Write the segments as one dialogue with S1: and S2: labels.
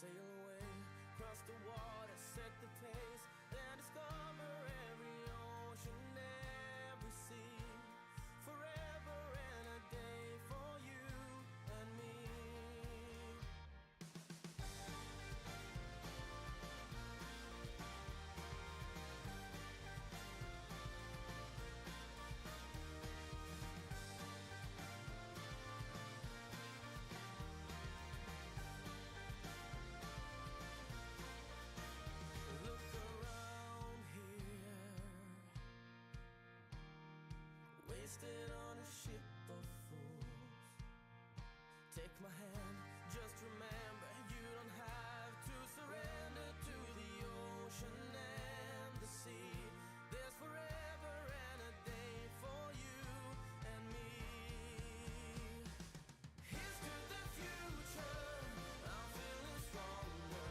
S1: sail away across the water, set the pace, and discover every ocean, every sea, forever and a day for you and me. Look around here, wasted on a ship of fools. Take my hand, just remember you don't have to surrender to the ocean and the sea. There's forever and a day for you and me. Here's to the future, I'm feeling stronger.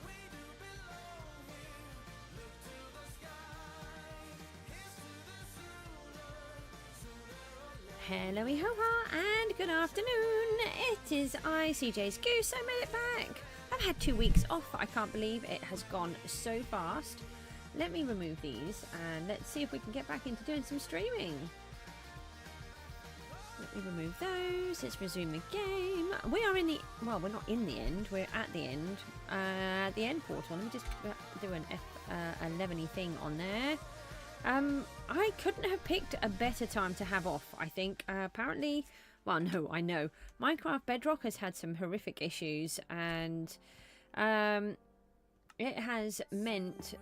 S1: We do belong here, look to the sky. Here's to the sooner or later.
S2: Hello, ho and good afternoon. It is I, Cjsgoose. I made it back. I've had 2 weeks off. I can't believe it has gone so fast. Let me remove these and let's see if we can get back into doing some streaming. Let me remove those. Let's resume the game. We are in the, well, we're not in the end. We're at the end. The end portal. Let me just do an F11-y thing on there. I couldn't have picked a better time to have off, I think. Apparently, well, no, I know. Minecraft Bedrock has had some horrific issues, and it has meant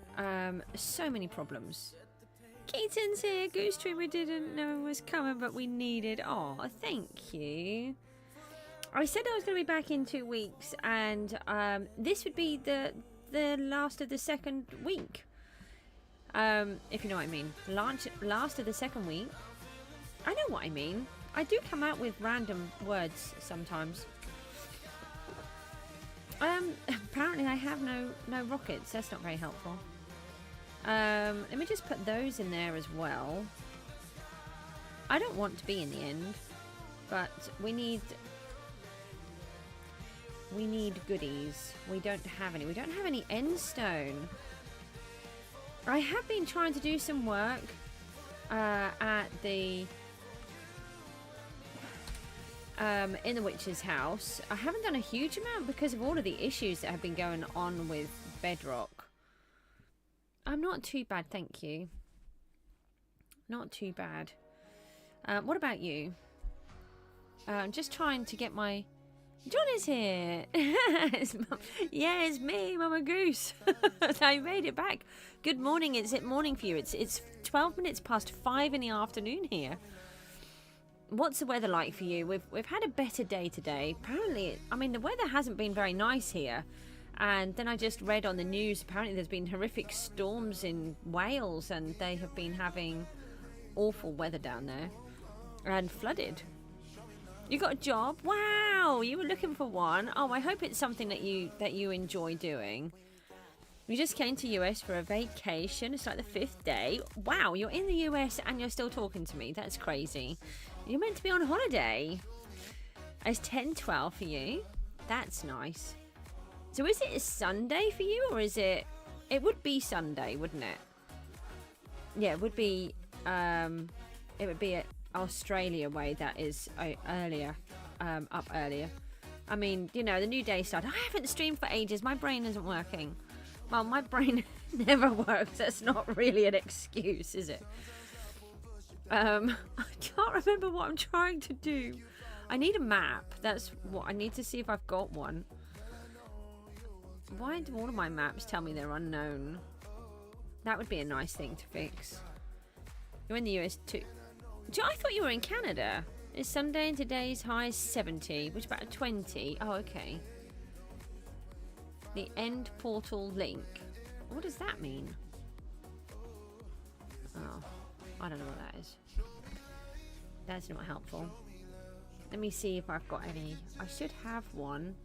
S2: so many problems. Keaton's here. Goose Tree we didn't know was coming, but we needed. Oh, thank you. I said I was going to be back in 2 weeks, and this would be the last of the second week. If you know what I mean. Last of the second week. I know what I mean. I do come out with random words sometimes. Apparently I have no rockets. That's not very helpful. Let me just put those in there as well. I don't want to be in the end, but we need goodies. We don't have any. We don't have any End Stone. I have been trying to do some work at the in the witch's house. I haven't done a huge amount because of all of the issues that have been going on with Bedrock. I'm not too bad, thank you. Not too bad. What about you? I'm just trying to get my... John is here. Yeah, it's me, Mama Goose. I made it back. Good morning. Is it morning for you? It's 12 minutes past 5 in the afternoon here. What's the weather like for you? We've had a better day today. Apparently, I mean, the weather hasn't been very nice here. And then I just read on the news, apparently there's been horrific storms in Wales, and they have been having awful weather down there and flooded. You got a job? Wow, you were looking for one. Oh, I hope it's something that you enjoy doing. You just came to US for a vacation. It's like the 5th day. Wow, you're in the US and you're still talking to me. That's crazy. You're meant to be on holiday. It's 10:12 for you. That's nice. So is it a Sunday for you, or is it... It would be Sunday, wouldn't it? Yeah, it would be a Australia way, that is earlier, up earlier. I mean, you know, the new day started. I haven't streamed for ages. My brain isn't working. Well, my brain never works. That's not really an excuse, is it? I can't remember what I'm trying to do. I need a map. That's what I need to see if I've got one. Why do all of my maps tell me they're unknown? That would be a nice thing to fix. You're in the US too. I thought you were in Canada. It's Sunday and today's high is 70, which is about 20. Oh, okay. The end portal link. What does that mean? Oh, I don't know what that is. That's not helpful. Let me see if I've got any. I should have one.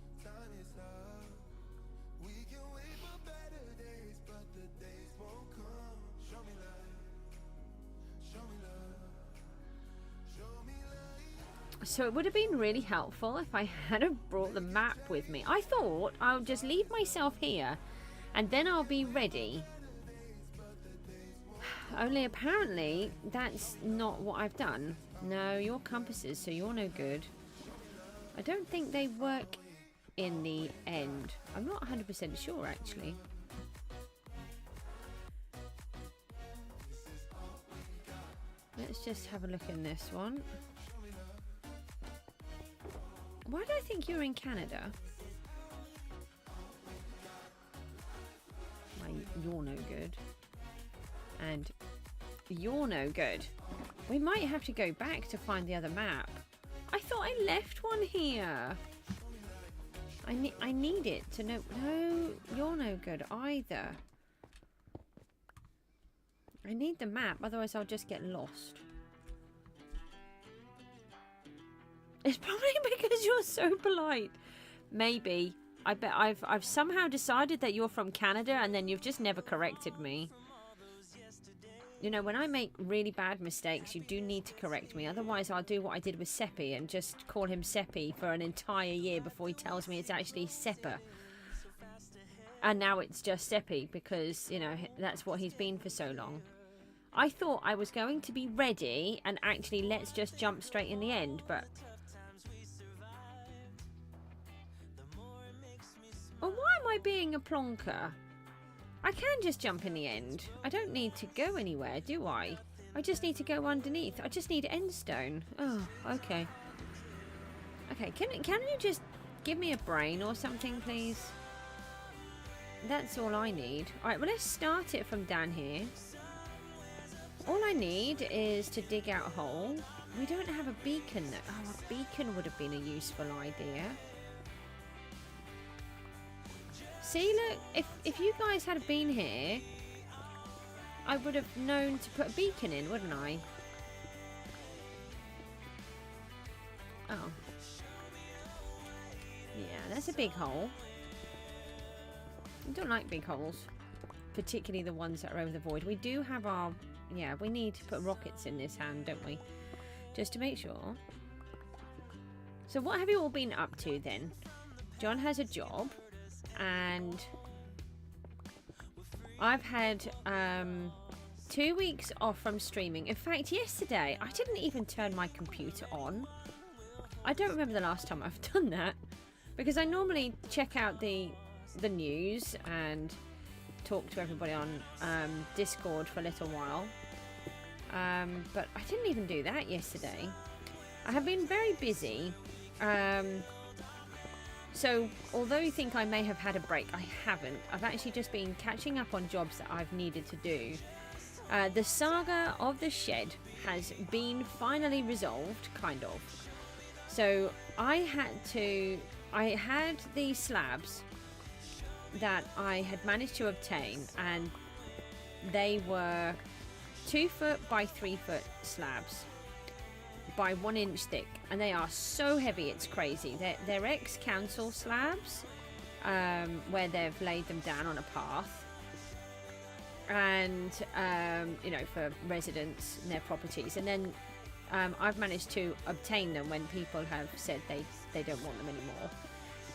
S2: So it would have been really helpful if I had have brought the map with me. I thought I'll just leave myself here and then I'll be ready. Only apparently that's not what I've done. No, your compasses, so you're no good. I don't think they work in the end. I'm not 100% sure actually. Let's just have a look in this one. Why do I think you're in Canada? Why, you're no good. And you're no good. We might have to go back to find the other map. I thought I left one here. I need it to know. No, you're no good either. I need the map, otherwise I'll just get lost. It's probably because you're so polite. Maybe. I bet I've somehow decided that you're from Canada and then you've just never corrected me. You know, when I make really bad mistakes, you do need to correct me. Otherwise, I'll do what I did with Seppi and just call him Seppi for an entire year before he tells me it's actually Seppa. And now it's just Seppi because, you know, that's what he's been for so long. I thought I was going to be ready and actually let's just jump straight in the end, but... Well, why am I being a plonker? I can just jump in the end. I don't need to go anywhere, do I? I just need to go underneath. I just need End Stone. Oh, okay. Okay, can you just give me a brain or something, please? That's all I need. Alright, well, let's start it from down here. All I need is to dig out a hole. We don't have a beacon. Oh, a beacon would have been a useful idea. See, look, if you guys had been here, I would have known to put a beacon in, wouldn't I? Oh. Yeah, that's a big hole. I don't like big holes. Particularly the ones that are over the void. We do have our... Yeah, we need to put rockets in this hand, don't we? Just to make sure. So what have you all been up to then? John has a job. And I've had 2 weeks off from streaming. In fact, yesterday I didn't even turn my computer on. I don't remember the last time I've done that because I normally check out the news and talk to everybody on Discord for a little while. But I didn't even do that yesterday. I have been very busy. So, although you think I may have had a break, I haven't. I've actually just been catching up on jobs that I've needed to do. The saga of the shed has been finally resolved, kind of. So, I had these slabs that I had managed to obtain, and they were 2 foot by 3 foot slabs. By 1 inch thick, and they are so heavy it's crazy. They're ex-council slabs where they've laid them down on a path and you know, for residents and their properties, and then I've managed to obtain them when people have said they don't want them anymore,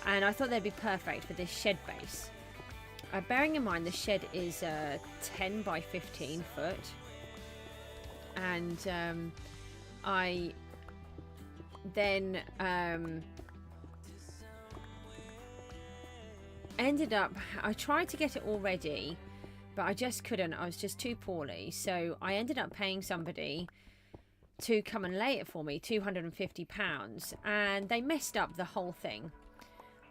S2: and I thought they'd be perfect for this shed base. Bearing in mind the shed is 10 by 15 foot, and I then ended up, I tried to get it all ready, but I just couldn't. I was just too poorly. So I ended up paying somebody to come and lay it for me, £250, and they messed up the whole thing.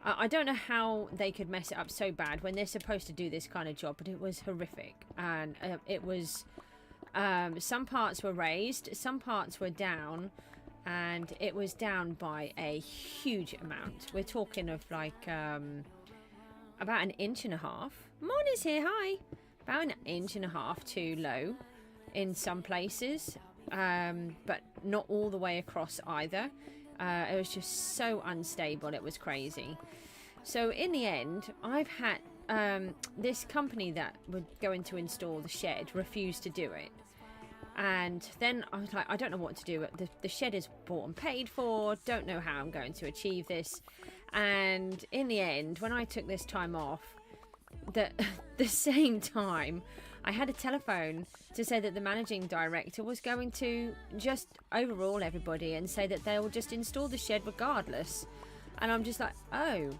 S2: I don't know how they could mess it up so bad when they're supposed to do this kind of job, but it was horrific. And it was... some parts were raised, some parts were down, and it was down by a huge amount. We're talking of like about 1.5 inches. Moni's here, hi! About 1.5 inches too low in some places, but not all the way across either. It was just so unstable, it was crazy. So in the end, I've had this company that were going to install the shed refused to do it. And then I was like, I don't know what to do. The shed is bought and paid for. Don't know how I'm going to achieve this. And in the end, when I took this time off, the same time, I had a telephone to say that the managing director was going to just overrule everybody and say that they will just install the shed regardless. And I'm just like, oh.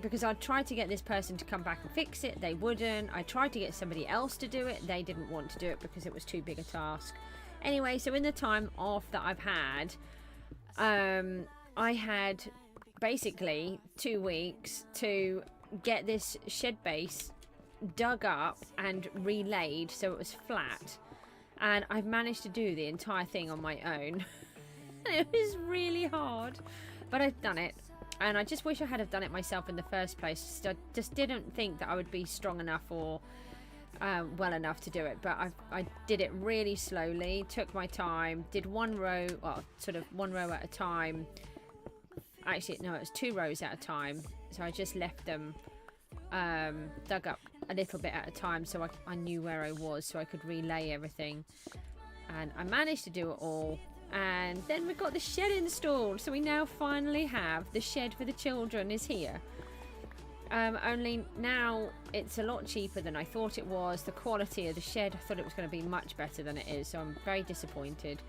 S2: Because I tried to get this person to come back and fix it, they wouldn't. I tried to get somebody else to do it, they didn't want to do it because it was too big a task. Anyway, so in the time off that I've had, I had basically 2 weeks to get this shed base dug up and relaid so it was flat, and I've managed to do the entire thing on my own. It was really hard, but I've done it. And I just wish I had have done it myself in the first place. I just didn't think that I would be strong enough or well enough to do it. But I did it really slowly, took my time, did one row, well, sort of one row at a time. Actually, no, it was 2 rows at a time. So I just left them dug up a little bit at a time so I knew where I was, so I could relay everything. And I managed to do it all. And then we got the shed installed, so we now finally have the shed for the children is here. Only now it's a lot cheaper than I thought it was. The quality of the shed, I thought it was going to be much better than it is, so I'm very disappointed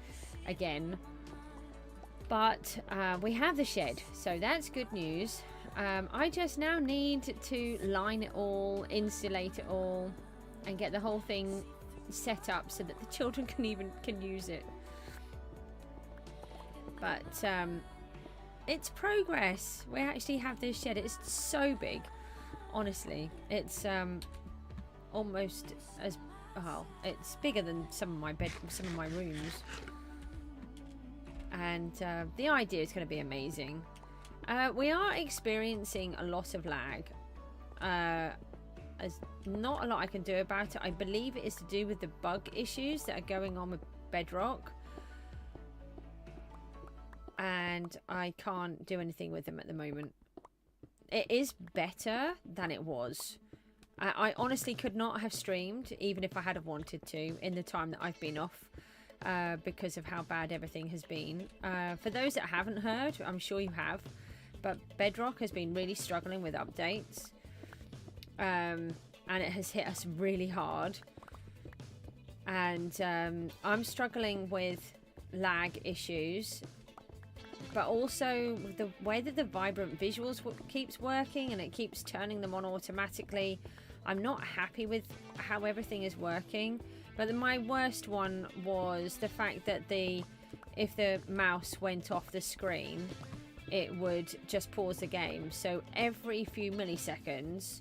S2: again. But we have the shed, so that's good news. I just now need to line it all, insulate it all, and get the whole thing set up so that the children can use it. But it's progress. We actually have this shed. It's so big, honestly. It's almost as well. It's bigger than some of my rooms. And the idea is going to be amazing. We are experiencing a lot of lag. There's not a lot I can do about it. I believe it is to do with the bug issues that are going on with Bedrock. And I can't do anything with them at the moment. It is better than it was. I honestly could not have streamed, even if I had have wanted to, in the time that I've been off, because of how bad everything has been. For those that haven't heard, I'm sure you have, but Bedrock has been really struggling with updates. And it has hit us really hard. And I'm struggling with lag issues. But also the way that the vibrant visuals keeps working and it keeps turning them on automatically. I'm not happy with how everything is working. But my worst one was the fact that if the mouse went off the screen, it would just pause the game. So every few milliseconds,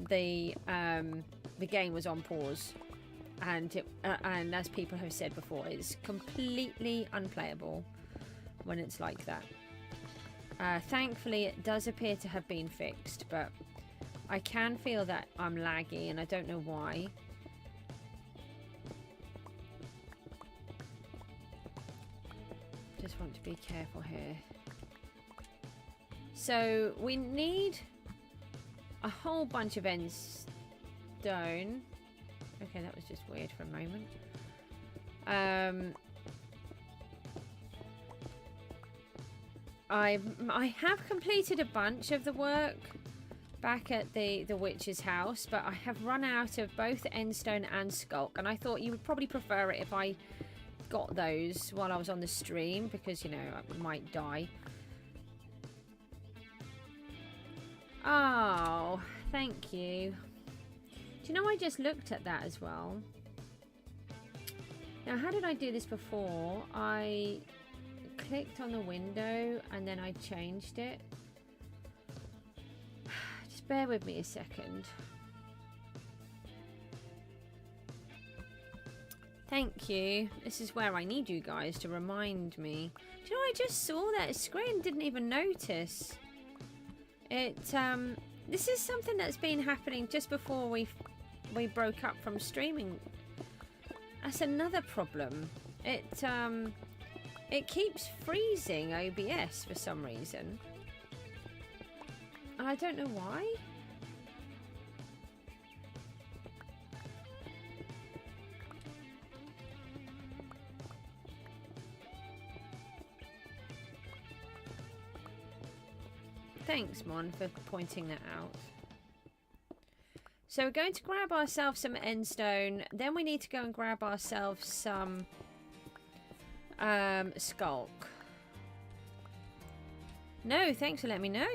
S2: the game was on pause. And as people have said before, it's completely unplayable when it's like that. Thankfully it does appear to have been fixed, but I can feel that I'm laggy and I don't know why. Just want to be careful here. So we need a whole bunch of End Stone. Okay, that was just weird for a moment. I have completed a bunch of the work back at the witch's house, but I have run out of both End Stone and Skulk, and I thought you would probably prefer it if I got those while I was on the stream, because, you know, I might die. Oh, thank you. Do you know, I just looked at that as well. Now, how did I do this before? I clicked on the window and then I changed it. Just bear with me a second. Thank you. This is where I need you guys to remind me. Do you know, I just saw that screen, didn't even notice. This is something that's been happening just before we broke up from streaming. That's another problem. It keeps freezing OBS for some reason. I don't know why. Thanks, Mon, for pointing that out. So we're going to grab ourselves some End Stone. Then we need to go and grab ourselves some Skulk. No, thanks for letting me know.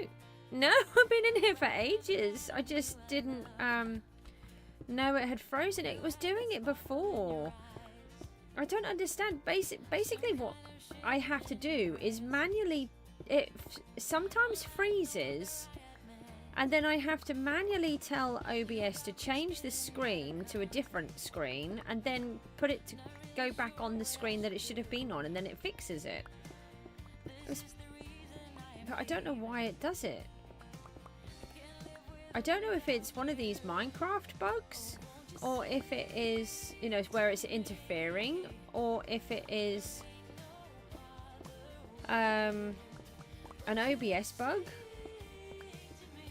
S2: No, I've been in here for ages. I just didn't know it had frozen. It was doing it before. I don't understand. Basically what I have to do is manually... It sometimes freezes, and then I have to manually tell OBS to change the screen to a different screen, and then put it to go back on the screen that it should have been on, and then it fixes it. But I don't know why it does it. I don't know if it's one of these Minecraft bugs, or if it is, you know, where it's interfering, or if it is an OBS bug.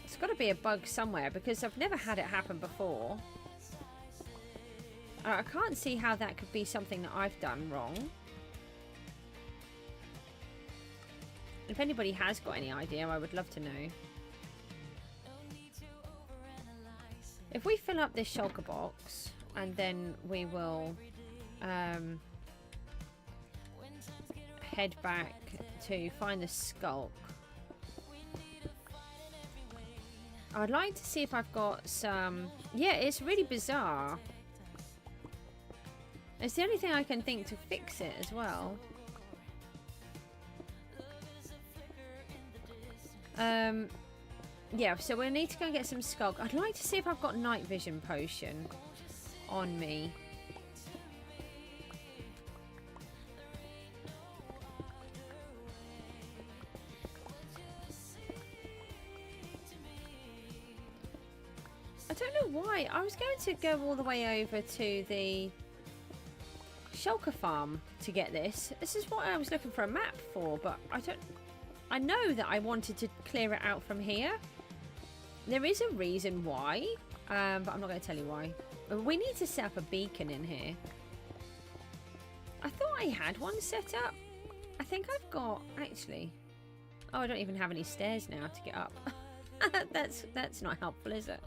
S2: It's got to be a bug somewhere, because I've never had it happen before. I can't see how that could be something that I've done wrong. If anybody has got any idea, I would love to know. If we fill up this shulker box, and then we will head back to find the Skulk. I'd like to see if I've got some... Yeah, it's really bizarre. It's the only thing I can think to fix it as well. Yeah, so we'll need to go and get some Skulk. I'd like to see if I've got night vision potion on me. I don't know why. I was going to go all the way over to the shulker farm to get this. This is what I was looking for a map for, but I know that I wanted to clear it out from here. There is a reason why, but I'm not going to tell you why. We need to set up a beacon in here. I thought I had one set up. I think I've got, actually... Oh, I don't even have any stairs now to get up. That's not helpful, is it?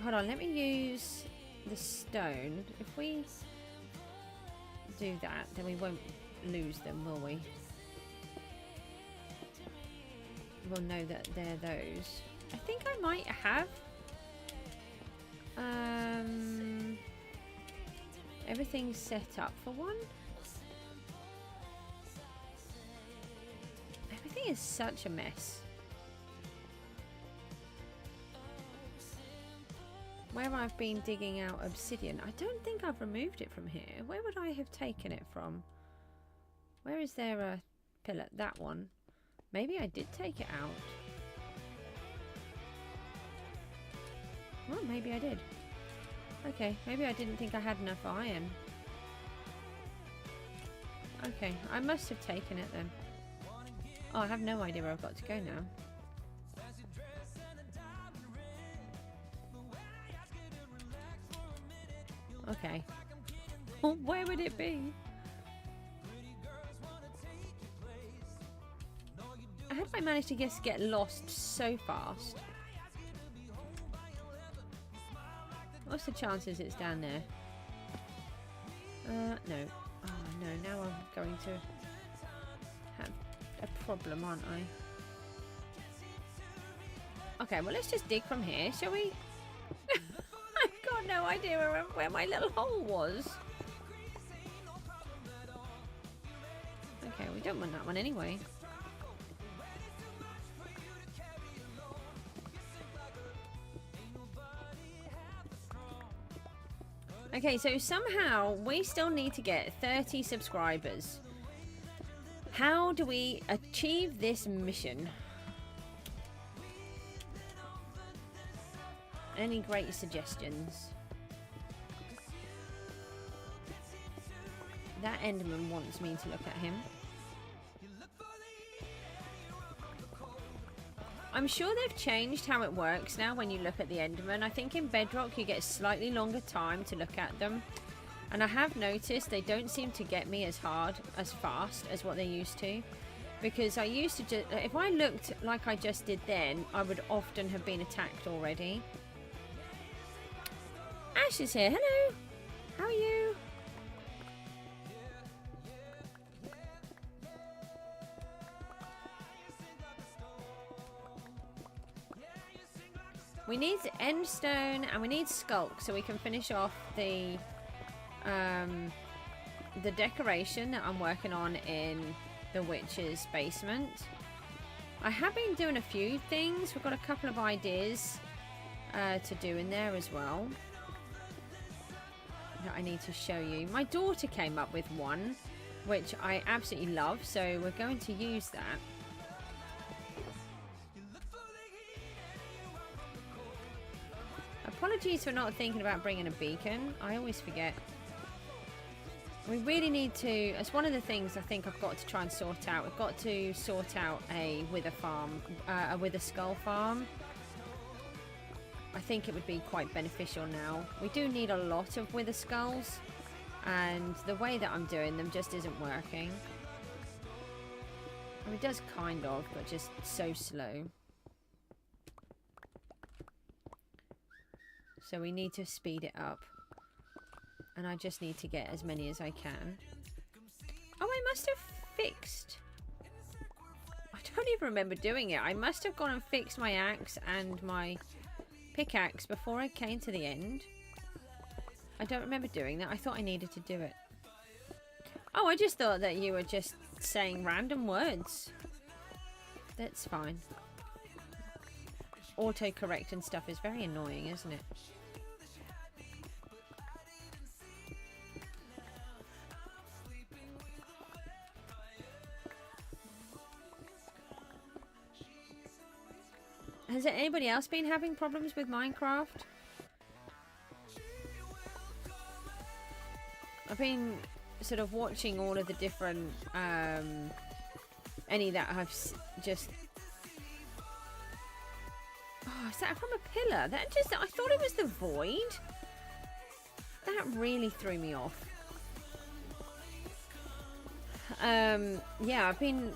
S2: Hold on, let me use the stone. If we do that, then we won't lose them, will we? We'll know that they're those. I think I might have everything set up for one. Everything is such a mess. Where I've been digging out obsidian, I don't think I've removed it from here. Where would I have taken it from? Where is there a pillar? That one. Maybe I did take it out. Well, maybe I did. Okay, maybe I didn't think I had enough iron. Okay, I must have taken it then. Oh, I have no idea where I've got to go now. Okay. Where would it be? How did I manage to just get lost so fast? What's the chances it's down there? No. Oh no, now I'm going to have a problem, aren't I? Okay, well let's just dig from here, shall we? I've got no idea where my little hole was. Okay, we don't want that one anyway. Okay, so somehow we still need to get 30 subscribers. How do we achieve this mission? Any great suggestions? That Enderman wants me to look at him. I'm sure they've changed how it works now when you look at the Enderman. I think in Bedrock you get slightly longer time to look at them. And I have noticed they don't seem to get me as hard, as fast as what they used to. Because I used to just, if I looked like I just did then, I would often have been attacked already. Ash is here. Hello. How are you? We need End Stone and we need Skulk so we can finish off the decoration that I'm working on in the witch's basement. I have been doing a few things. We've got a couple of ideas to do in there as well that I need to show you. My daughter came up with one which I absolutely love, so we're going to use that. Apologies for not thinking about bringing a beacon. I always forget. We really need to, it's one of the things I think I've got to try and sort out. We've got to sort out a wither farm, a wither skull farm. I think it would be quite beneficial now. We do need a lot of wither skulls, and the way that I'm doing them just isn't working. I mean, it does kind of, but just so slow. So we need to speed it up. And I just need to get as many as I can. Oh, I must have fixed. I don't even remember doing it. I must have gone and fixed my axe and my pickaxe before I came to the end. I don't remember doing that. I thought I needed to do it. Oh, I just thought that you were just saying random words. That's fine. Autocorrect and stuff is very annoying, isn't it? Has anybody else been having problems with Minecraft? I've been sort of watching all of the different, any that I've just... Oh, is that from a pillar? That just, I thought it was the void. That really threw me off. Yeah, I've been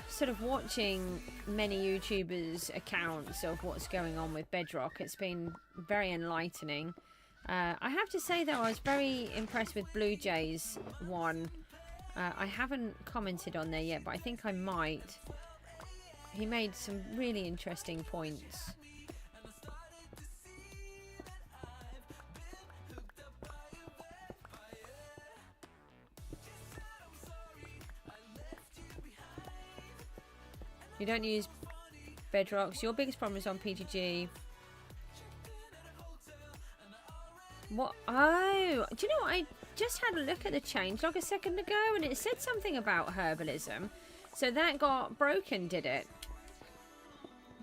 S2: sort of watching many YouTubers' accounts of what's going on with Bedrock. It's been very enlightening. I have to say, though, I was very impressed with Blue Jay's one. I haven't commented on there yet, but I think I might. He made some really interesting points. You don't use Bedrocks. Your biggest problem is on PGG. What? Oh, do you know what? I just had a look at the changelog a second ago, and it said something about herbalism. So that got broken, did it?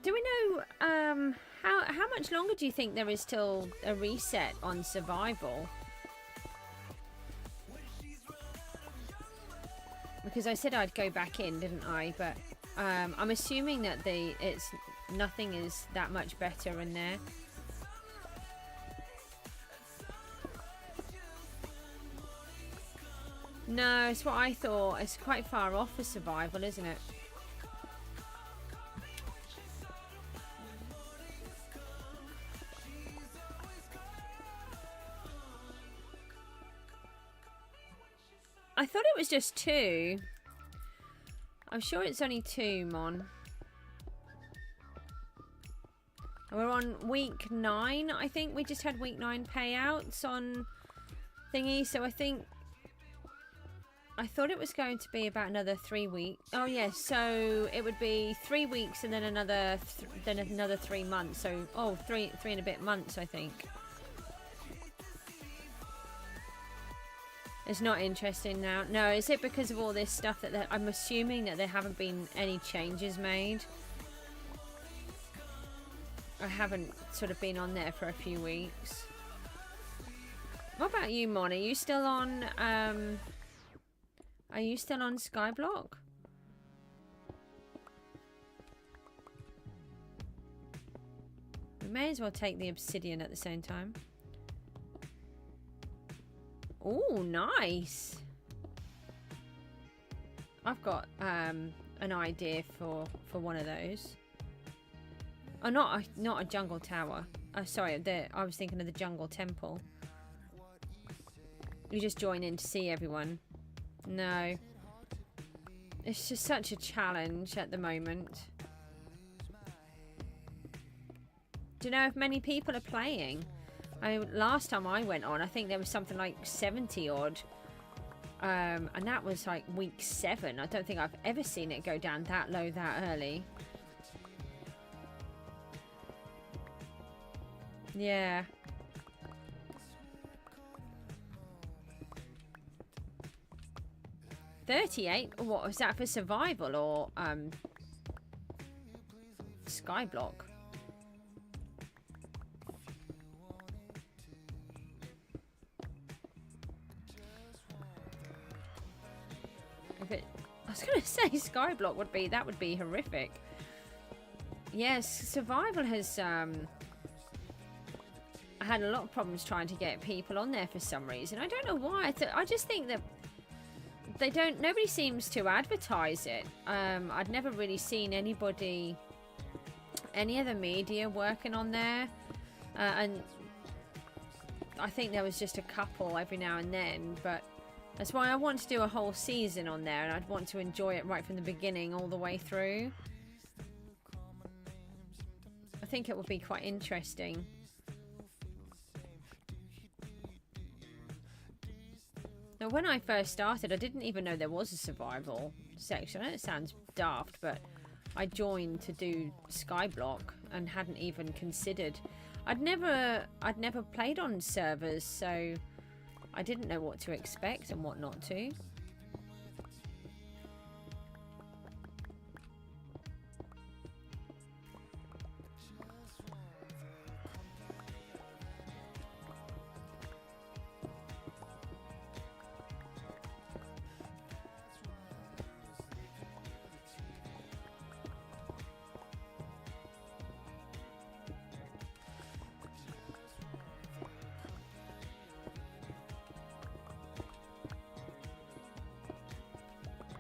S2: Do we know how much longer do you think there is till a reset on survival? Because I said I'd go back in, didn't I? But I'm assuming that nothing is that much better in there. No, it's what I thought. It's quite far off for survival, isn't it? I thought it was just 2. I'm sure it's only 2, Mon. We're on week 9, I think. We just had week 9 payouts on thingy, so I thought it was going to be about another 3 weeks. Oh yeah, so it would be 3 weeks and then another 3 months. So three and a bit months, I think. It's not interesting now. No, is it because of all this stuff that I'm assuming that there haven't been any changes made? I haven't sort of been on there for a few weeks. What about you, Mon? Are you still on Skyblock? We may as well take the obsidian at the same time. Oh, nice. I've got an idea for one of those. Oh, not a jungle tower. Sorry, I was thinking of the jungle temple. You just join in to see everyone. No. It's just such a challenge at the moment. Do you know if many people are playing? I mean, last time I went on, I think there was something like 70 odd. And that was like week 7. I don't think I've ever seen it go down that low that early. Yeah. $38? What was that for survival or skyblock? If it, I was gonna say skyblock would be horrific. Yes, survival has had a lot of problems trying to get people on there for some reason. I don't know why. I just think that nobody seems to advertise it. I'd never really seen any other media working on there, and I think there was just a couple every now and then, but that's why I want to do a whole season on there, and I'd want to enjoy it right from the beginning all the way through. I think it would be quite interesting. Now, when I first started, I didn't even know there was a survival section. I know it sounds daft, but I joined to do Skyblock and hadn't even considered. I'd never played on servers, so I didn't know what to expect and what not to.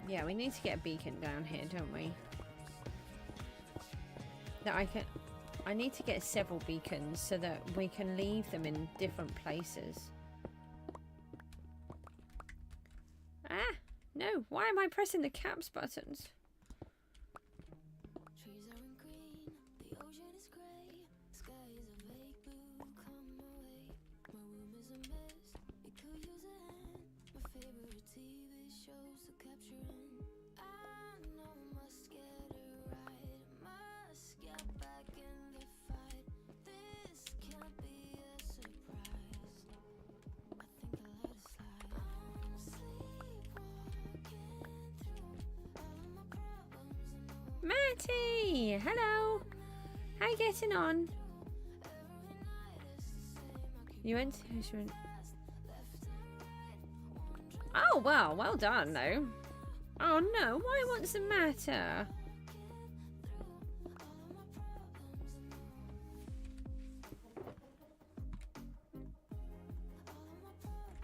S2: Yeah, we need to get a beacon down here, don't we? That I need to get several beacons so that we can leave them in different places. Ah, no, why am I pressing the caps buttons? Matty, hello. How you getting on? You went? Oh well done though. Oh no, what's the matter?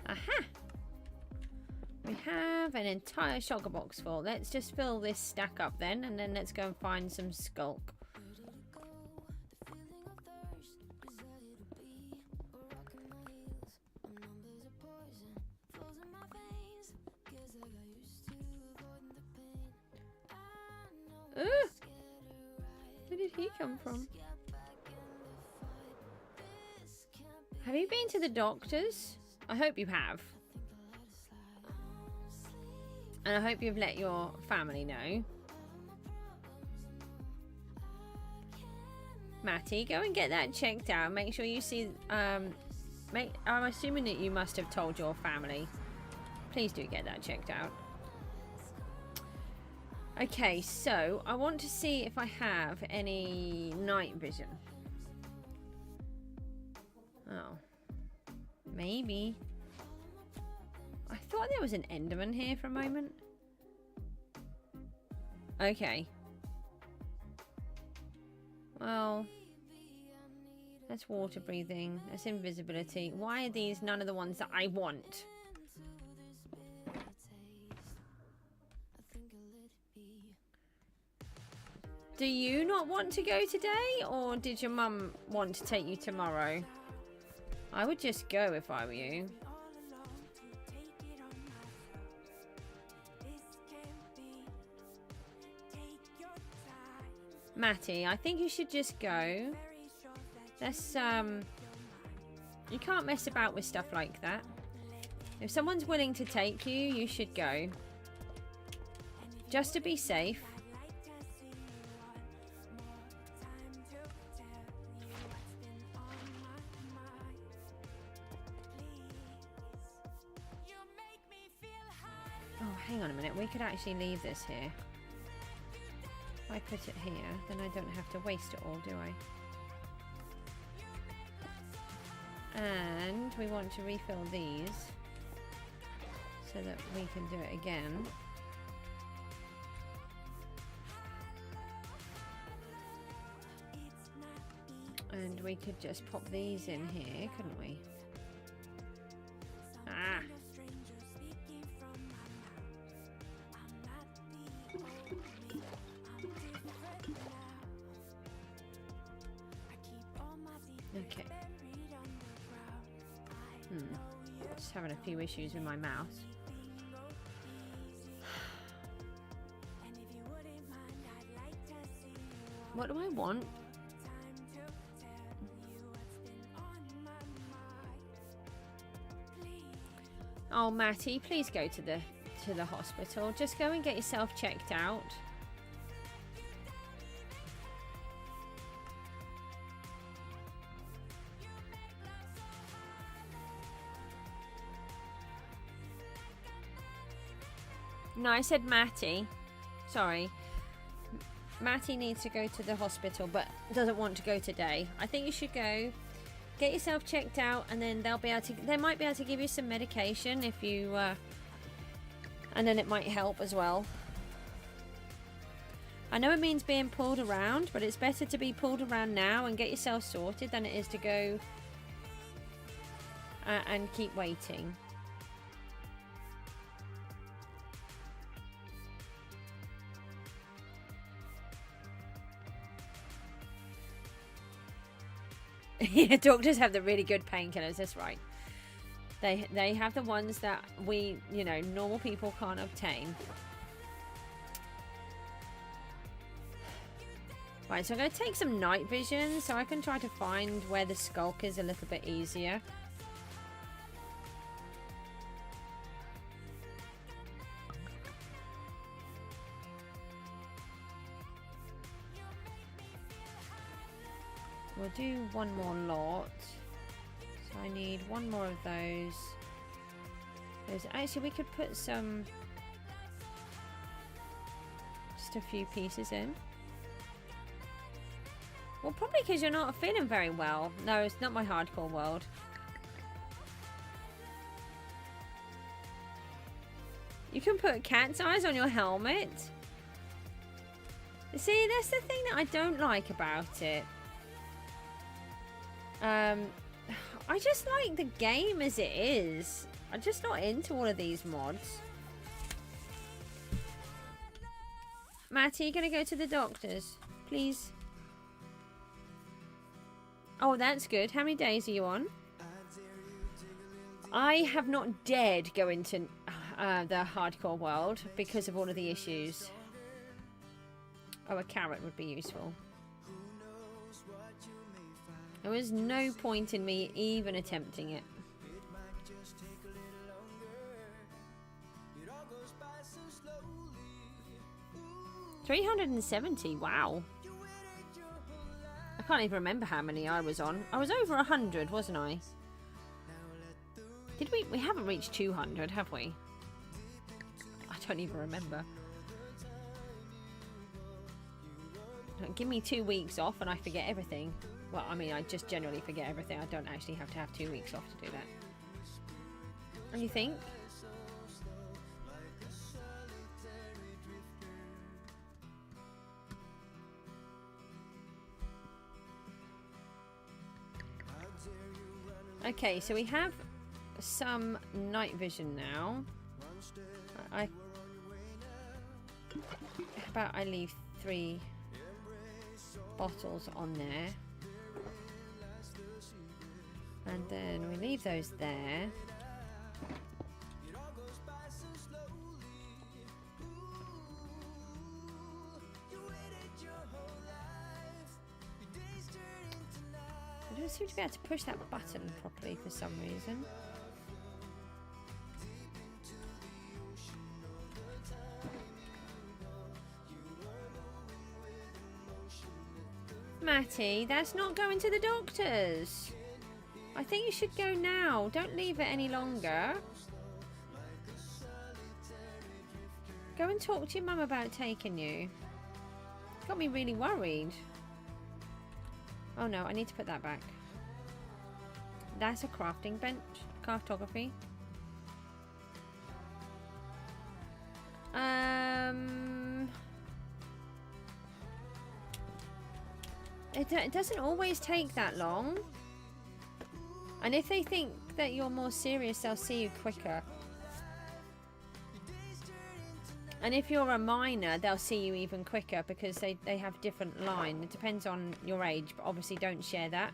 S2: Aha! We have an entire shulker box full. Let's just fill this stack up then, and then let's go and find some skulk. Where did he come from? Have you been to the doctors? I hope you have. And I hope you've let your family know. Matty, go and get that checked out. Make sure you see... I'm assuming that you must have told your family. Please do get that checked out. Okay, so I want to see if I have any night vision. Oh. Maybe. I thought there was an Enderman here for a moment. Okay. Well, that's water breathing. That's invisibility. Why are these none of the ones that I want? Do you not want to go today, or did your mum want to take you tomorrow? I would just go if I were you. Matty, I think you should just go. Let's, you can't mess about with stuff like that. If someone's willing to take you, you should go. Just to be safe. Oh, hang on a minute. We could actually leave this here. If I put it here, then I don't have to waste it all, do I? And we want to refill these so that we can do it again. And we could just pop these in here, couldn't we? Ah! Okay. Just having a few issues with my mouse. What do I want? Oh, Matty, please go to the hospital. Just go and get yourself checked out. No, I said Matty. Sorry. Matty needs to go to the hospital, but doesn't want to go today. I think you should go. Get yourself checked out, and then they might be able to give you some medication if you, and then it might help as well. I know it means being pulled around, but it's better to be pulled around now and get yourself sorted than it is to go and keep waiting. Yeah, doctors have the really good painkillers, that's right. They have the ones that we, you know, normal people can't obtain. Right, so I'm going to take some night vision so I can try to find where the skulk is a little bit easier. We'll do one more lot. So I need one more of those. Actually, we could put some, just a few pieces in. Well, probably because you're not feeling very well. No, it's not my hardcore world. You can put cat's eyes on your helmet. See, that's the thing that I don't like about it. I just like the game as it is. I'm just not into all of these mods. Matty, you gonna go to the doctors? Please. Oh, that's good. How many days are you on? I have not dared go into the hardcore world because of all of the issues. Oh, a carrot would be useful. There was no point in me even attempting it. 370, wow. I can't even remember how many I was on. I was over 100, wasn't I? Did we? We haven't reached 200, have we? I don't even remember. Give me 2 weeks off and I forget everything. Well, I mean, I just generally forget everything. I don't actually have to have 2 weeks off to do that. And you think? Okay, so we have some night vision now. How about I leave 3 bottles on there. And then we leave those there. I don't seem to be able to push that button properly for some reason. Matty, that's not going to the doctors. I think you should go now. Don't leave it any longer. Go and talk to your mum about taking you. Got me really worried. Oh no, I need to put that back. That's a crafting bench. Cartography. It doesn't always take that long. And if they think that you're more serious, they'll see you quicker. And if you're a minor, they'll see you even quicker because they have different line. It depends on your age, but obviously don't share that.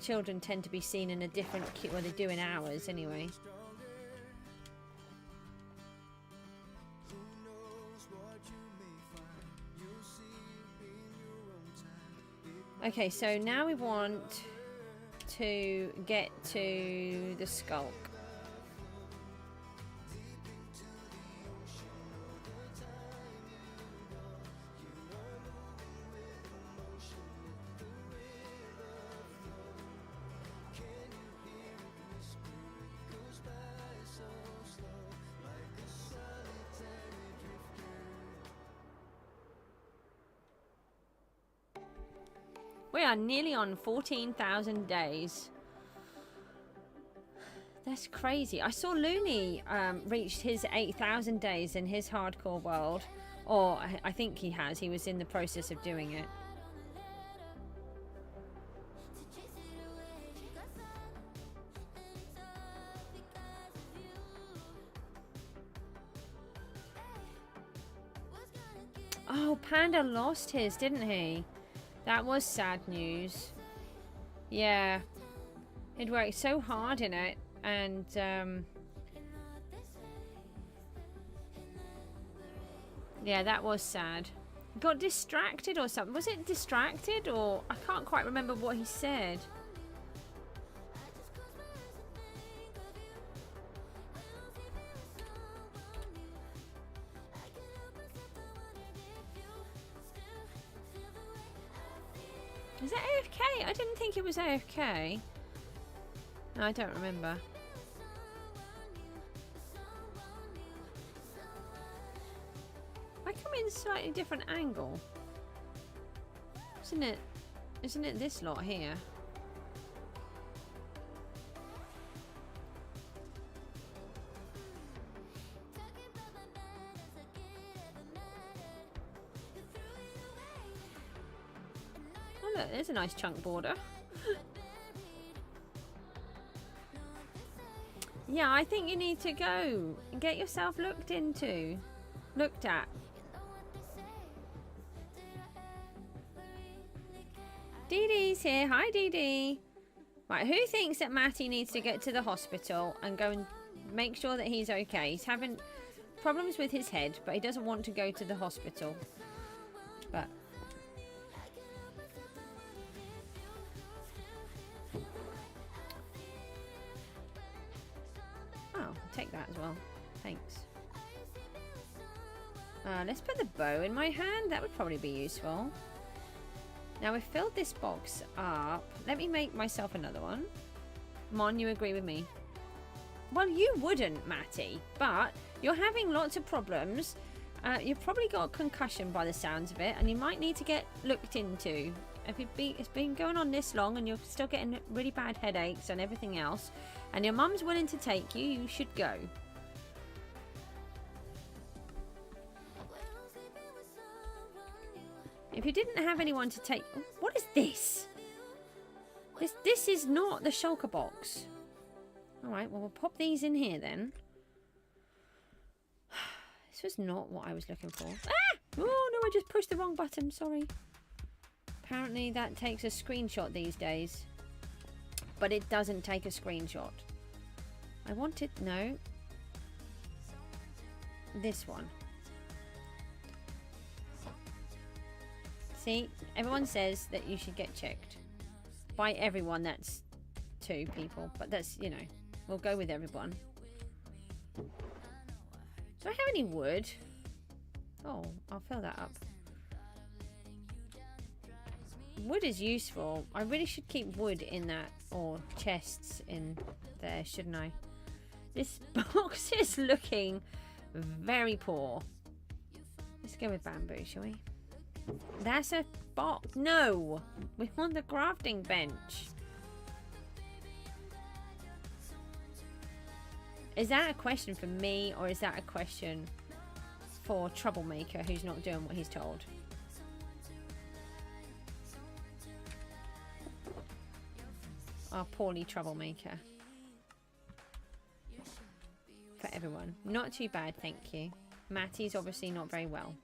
S2: Children tend to be seen in a different queue, well, they do in hours anyway. Okay, so now we want to get to the Skulk. We are nearly on 14,000 days. That's crazy. I saw Looney reached his 8,000 days in his hardcore world. Or I think he has. He was in the process of doing it. Oh, Panda lost his, didn't he? That was sad news. Yeah. He'd worked so hard in it, and yeah, that was sad. Got distracted or something. Was it distracted, or I can't quite remember what he said. Is that AFK? I didn't think it was AFK. No, I don't remember. I come in a slightly different angle. Isn't it this lot here? Oh look, there's a nice chunk border. Yeah, I think you need to go and get yourself looked at. Dee Dee's here. Hi, Dee Dee. Right, who thinks that Matty needs to get to the hospital and go and make sure that he's okay? He's having problems with his head, but he doesn't want to go to the hospital. But oh, take that as well. Thanks. Let's put the bow in my hand. That would probably be useful. Now we've filled this box up. Let me make myself another one. Mon, you agree with me? Well, you wouldn't, Matty, but you're having lots of problems. You've probably got a concussion by the sounds of it, and you might need to get looked into. It's been going on this long and you're still getting really bad headaches and everything else, and your mum's willing to take you, you should go. If you didn't have anyone to take... What is this? This is not the shulker box. Alright, well, we'll pop these in here then. This was not what I was looking for. Ah! Oh, no, I just pushed the wrong button. Sorry. Apparently that takes a screenshot these days. But it doesn't take a screenshot. I wanted... No. This one. See? Everyone says that you should get checked. By everyone, that's 2 people. But that's, you know... We'll go with everyone. Do I have any wood? Oh, I'll fill that up. Wood is useful. I really should keep wood in that, or chests in there, shouldn't I? This box is looking very poor. Let's go with bamboo, shall we? That's a box. No! We want the crafting bench. Is that a question for me, or is that a question for Troublemaker who's not doing what he's told? Our poorly Troublemaker. For everyone. Not too bad, thank you. Matty's obviously not very well.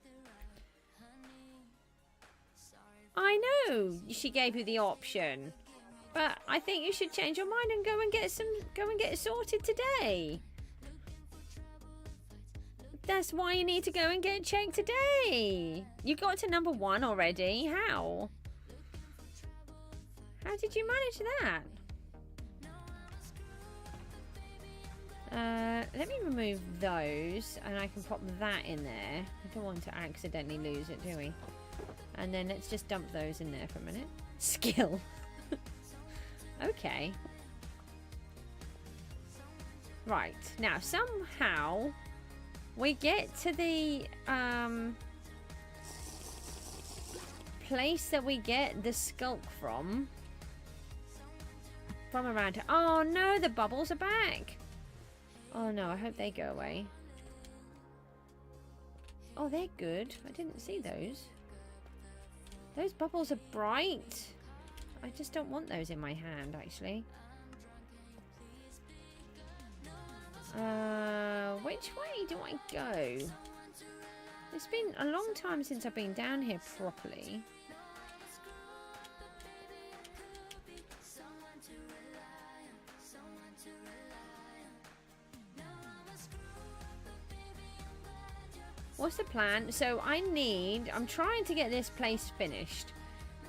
S2: I know she gave you the option. But I think you should change your mind and go and get it sorted today. That's why you need to go and get checked today. You got to number 1 already. How? How did you manage that? Let me remove those and I can pop that in there. I don't want to accidentally lose it, do we? And then let's just dump those in there for a minute. Skill. Okay. Right. Now, somehow we get to the place that we get the skulk from around here. Oh no, the bubbles are back. Oh no, I hope they go away. Oh, they're good. I didn't see those. Those bubbles are bright. I just don't want those in my hand, actually. Which way do I go? It's been a long time since I've been down here properly. What's the plan? So I'm trying to get this place finished.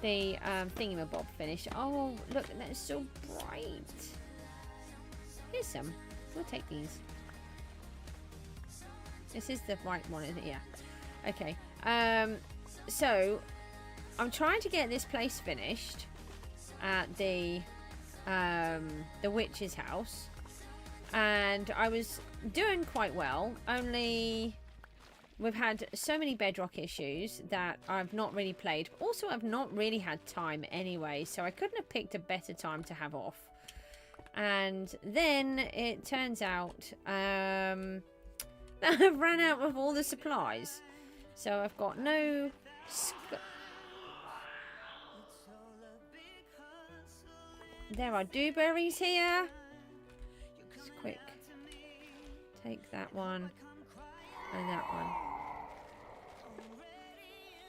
S2: The thingamabob finished. Oh, look, that's so bright. Here's some. We'll take these. This is the right one, isn't it? Yeah. Okay. So I'm trying to get this place finished at the witch's house, and I was doing quite well. Only we've had so many bedrock issues that I've not really played. Also, I've not really had time anyway, so I couldn't have picked a better time to have off. And then it turns out that I've ran out of all the supplies. So I've got no... There are dewberries here. Just quick. Take that one. And that one.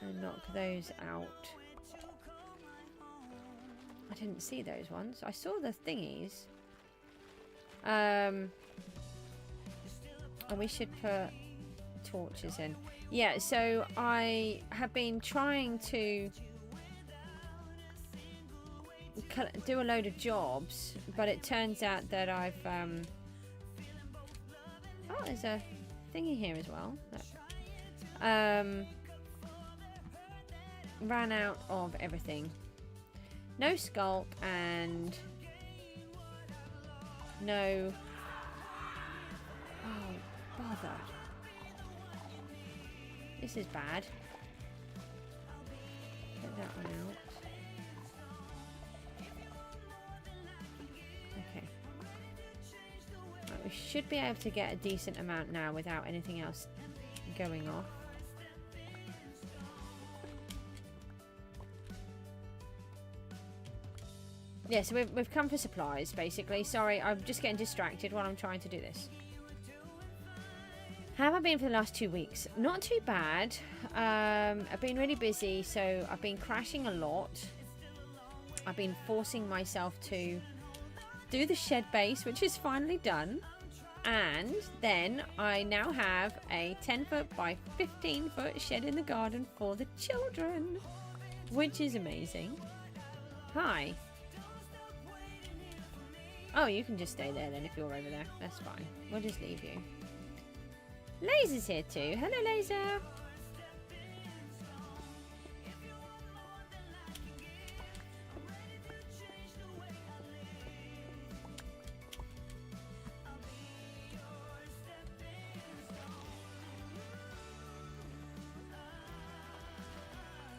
S2: And knock those out. I didn't see those ones. I saw the thingies. And we should put torches in. Yeah, so I have been trying to do a load of jobs, but it turns out that I've oh, there's a thingy here as well. Look. Ran out of everything. No skulk and no... Oh, bother. This is bad. Get that one out. Okay. Right, we should be able to get a decent amount now without anything else going off. Yeah, so we've come for supplies, basically. Sorry, I'm just getting distracted while I'm trying to do this. How have I been for the last 2 weeks? Not too bad. I've been really busy, so I've been crashing a lot. I've been forcing myself to do the shed base, which is finally done. And then I now have a 10-foot by 15-foot shed in the garden for the children, which is amazing. Hi. Oh, you can just stay there then if you're over there. That's fine. We'll just leave you. Laser's here too. Hello, Laser.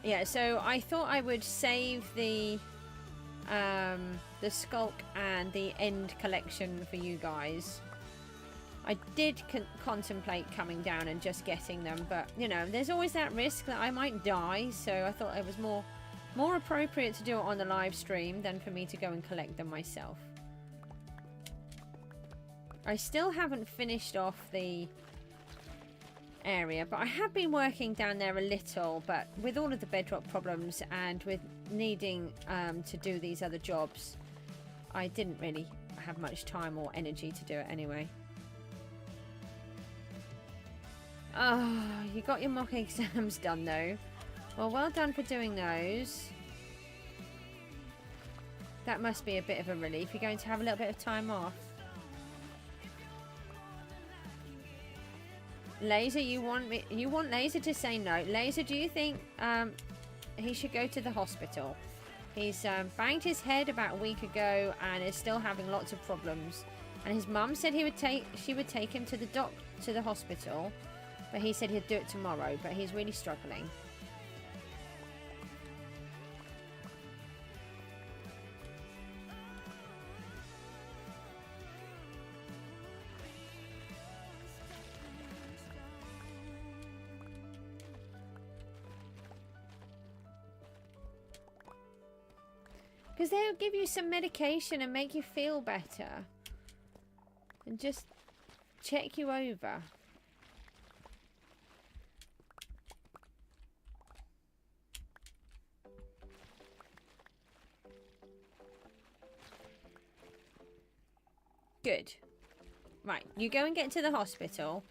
S2: Yeah, so I thought I would save the Skulk and the End collection for you guys. I did contemplate coming down and just getting them, but you know, there's always that risk that I might die, so I thought it was more appropriate to do it on the live stream than for me to go and collect them myself. I still haven't finished off the area, but I have been working down there a little, but with all of the bedrock problems and with needing to do these other jobs, I didn't really have much time or energy to do it anyway. Oh, you got your mock exams done though. Well done for doing those. That must be a bit of a relief. You're going to have a little bit of time off. Laser, you want Laser to say no. Laser, do you think he should go to the hospital? He's banged his head about a week ago and is still having lots of problems. And his mum said she would take him to the hospital, but he said he'd do it tomorrow. But he's really struggling. Because they'll give you some medication and make you feel better. And just check you over. Good. Right, you go and get to the hospital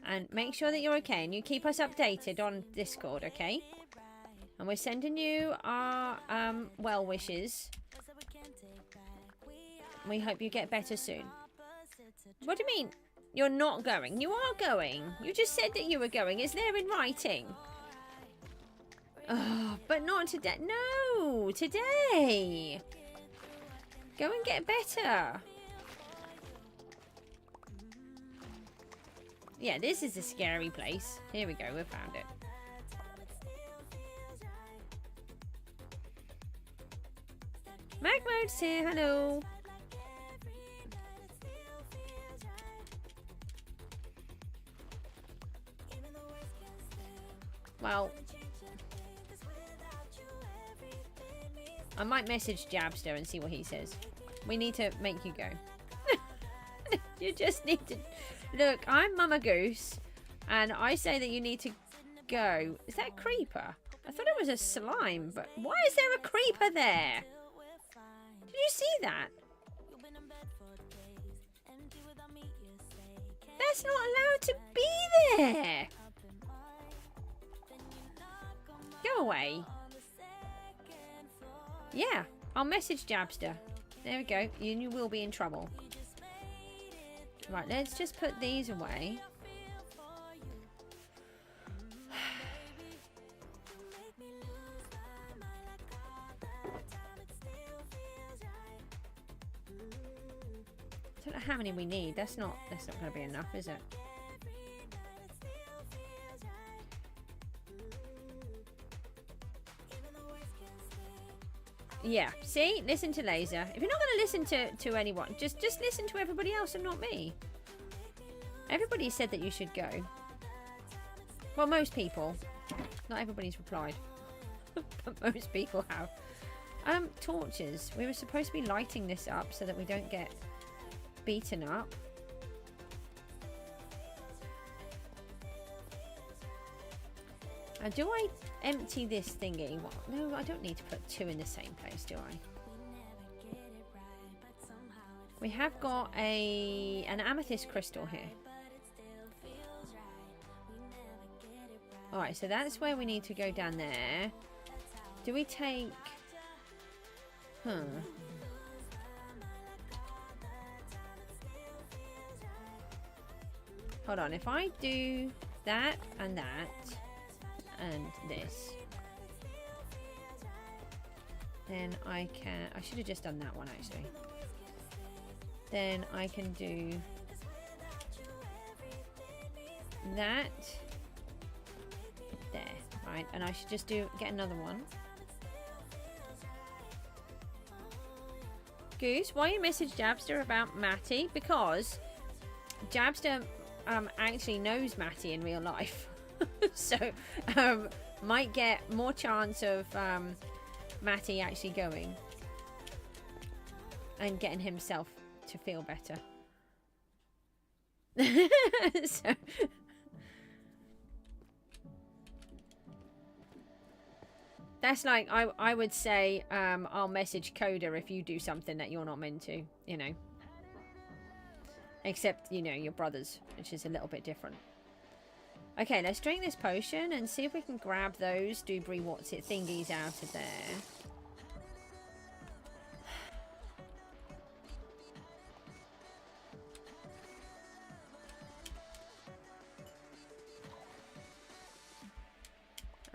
S2: and make sure that you're okay. And you keep us updated on Discord, okay? And we're sending you our well wishes. We hope you get better soon. What do you mean? You're not going? You are going. You just said that you were going. It's there in writing. Oh, but not today. No, today. Go and get better. Yeah, this is a scary place. Here we go. We found it. Magmode's here, hello. Well, I might message Jabster and see what he says. We need to make you go. You just need to... Look, I'm Mama Goose, and I say that you need to go. Is that a creeper? I thought it was a slime, but why is there a creeper there? Did you see that? That's not allowed to be there. Go away. Yeah, I'll message Jabster. There we go. You will be in trouble. Right, let's just put these away. I don't know how many we need. That's not going to be enough, is it? Yeah, see? Listen to Laser. If you're not going to listen to anyone, just listen to everybody else and not me. Everybody said that you should go. Well, most people. Not everybody's replied. But most people have. Torches. We were supposed to be lighting this up so that we don't get beaten up. Do I empty this thingy? Well, no, I don't need to put two in the same place, do I? We have got an amethyst crystal here. Alright, so that's where we need to go down there. Do we take... Hold on, if I do that and that and this, then I can... I should have just done that one actually. Then I can do that there, right? And I should just get another one. Goose, why you message Jabster about Matty? Because Jabster actually knows Matty in real life. So might get more chance of Matty actually going and getting himself to feel better. So that's like I would say I'll message Coda if you do something that you're not meant to, you know. Except, you know, your brothers, which is a little bit different. Okay, let's drink this potion and see if we can grab those Dubry what's it thingies out of there.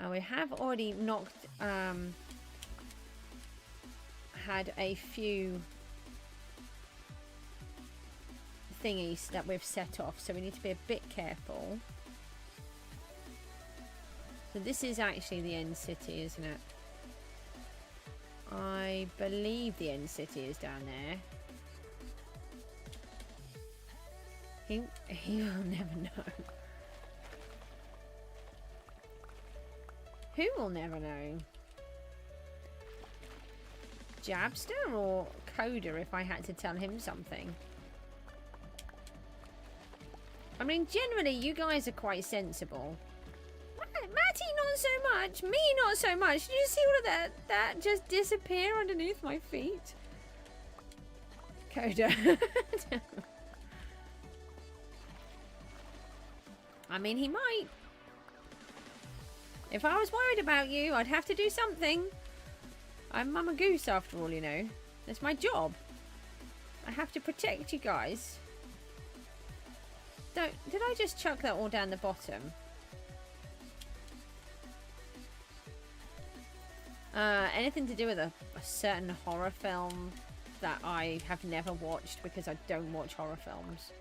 S2: We have already knocked, had a few thingies that we've set off, so we need to be a bit careful. So this is actually the end city, isn't it? I believe the end city is down there. He will never know. Who will never know? Jabster or Coda if I had to tell him something? I mean, generally, you guys are quite sensible. Matty, not so much. Me, not so much. Did you see all of that just disappear underneath my feet? Coda. I mean, he might. If I was worried about you, I'd have to do something. I'm Mama Goose after all, you know. That's my job. I have to protect you guys. Did I just chuck that all down the bottom? Anything to do with a certain horror film that I have never watched because I don't watch horror films.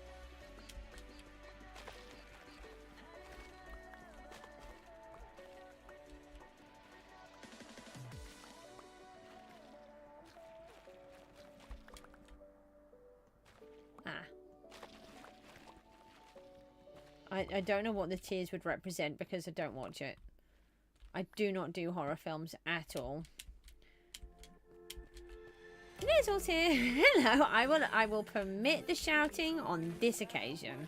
S2: I don't know what the tears would represent because I don't watch it. I do not do horror films at all. Nizzle's here. Hello. I will permit the shouting on this occasion.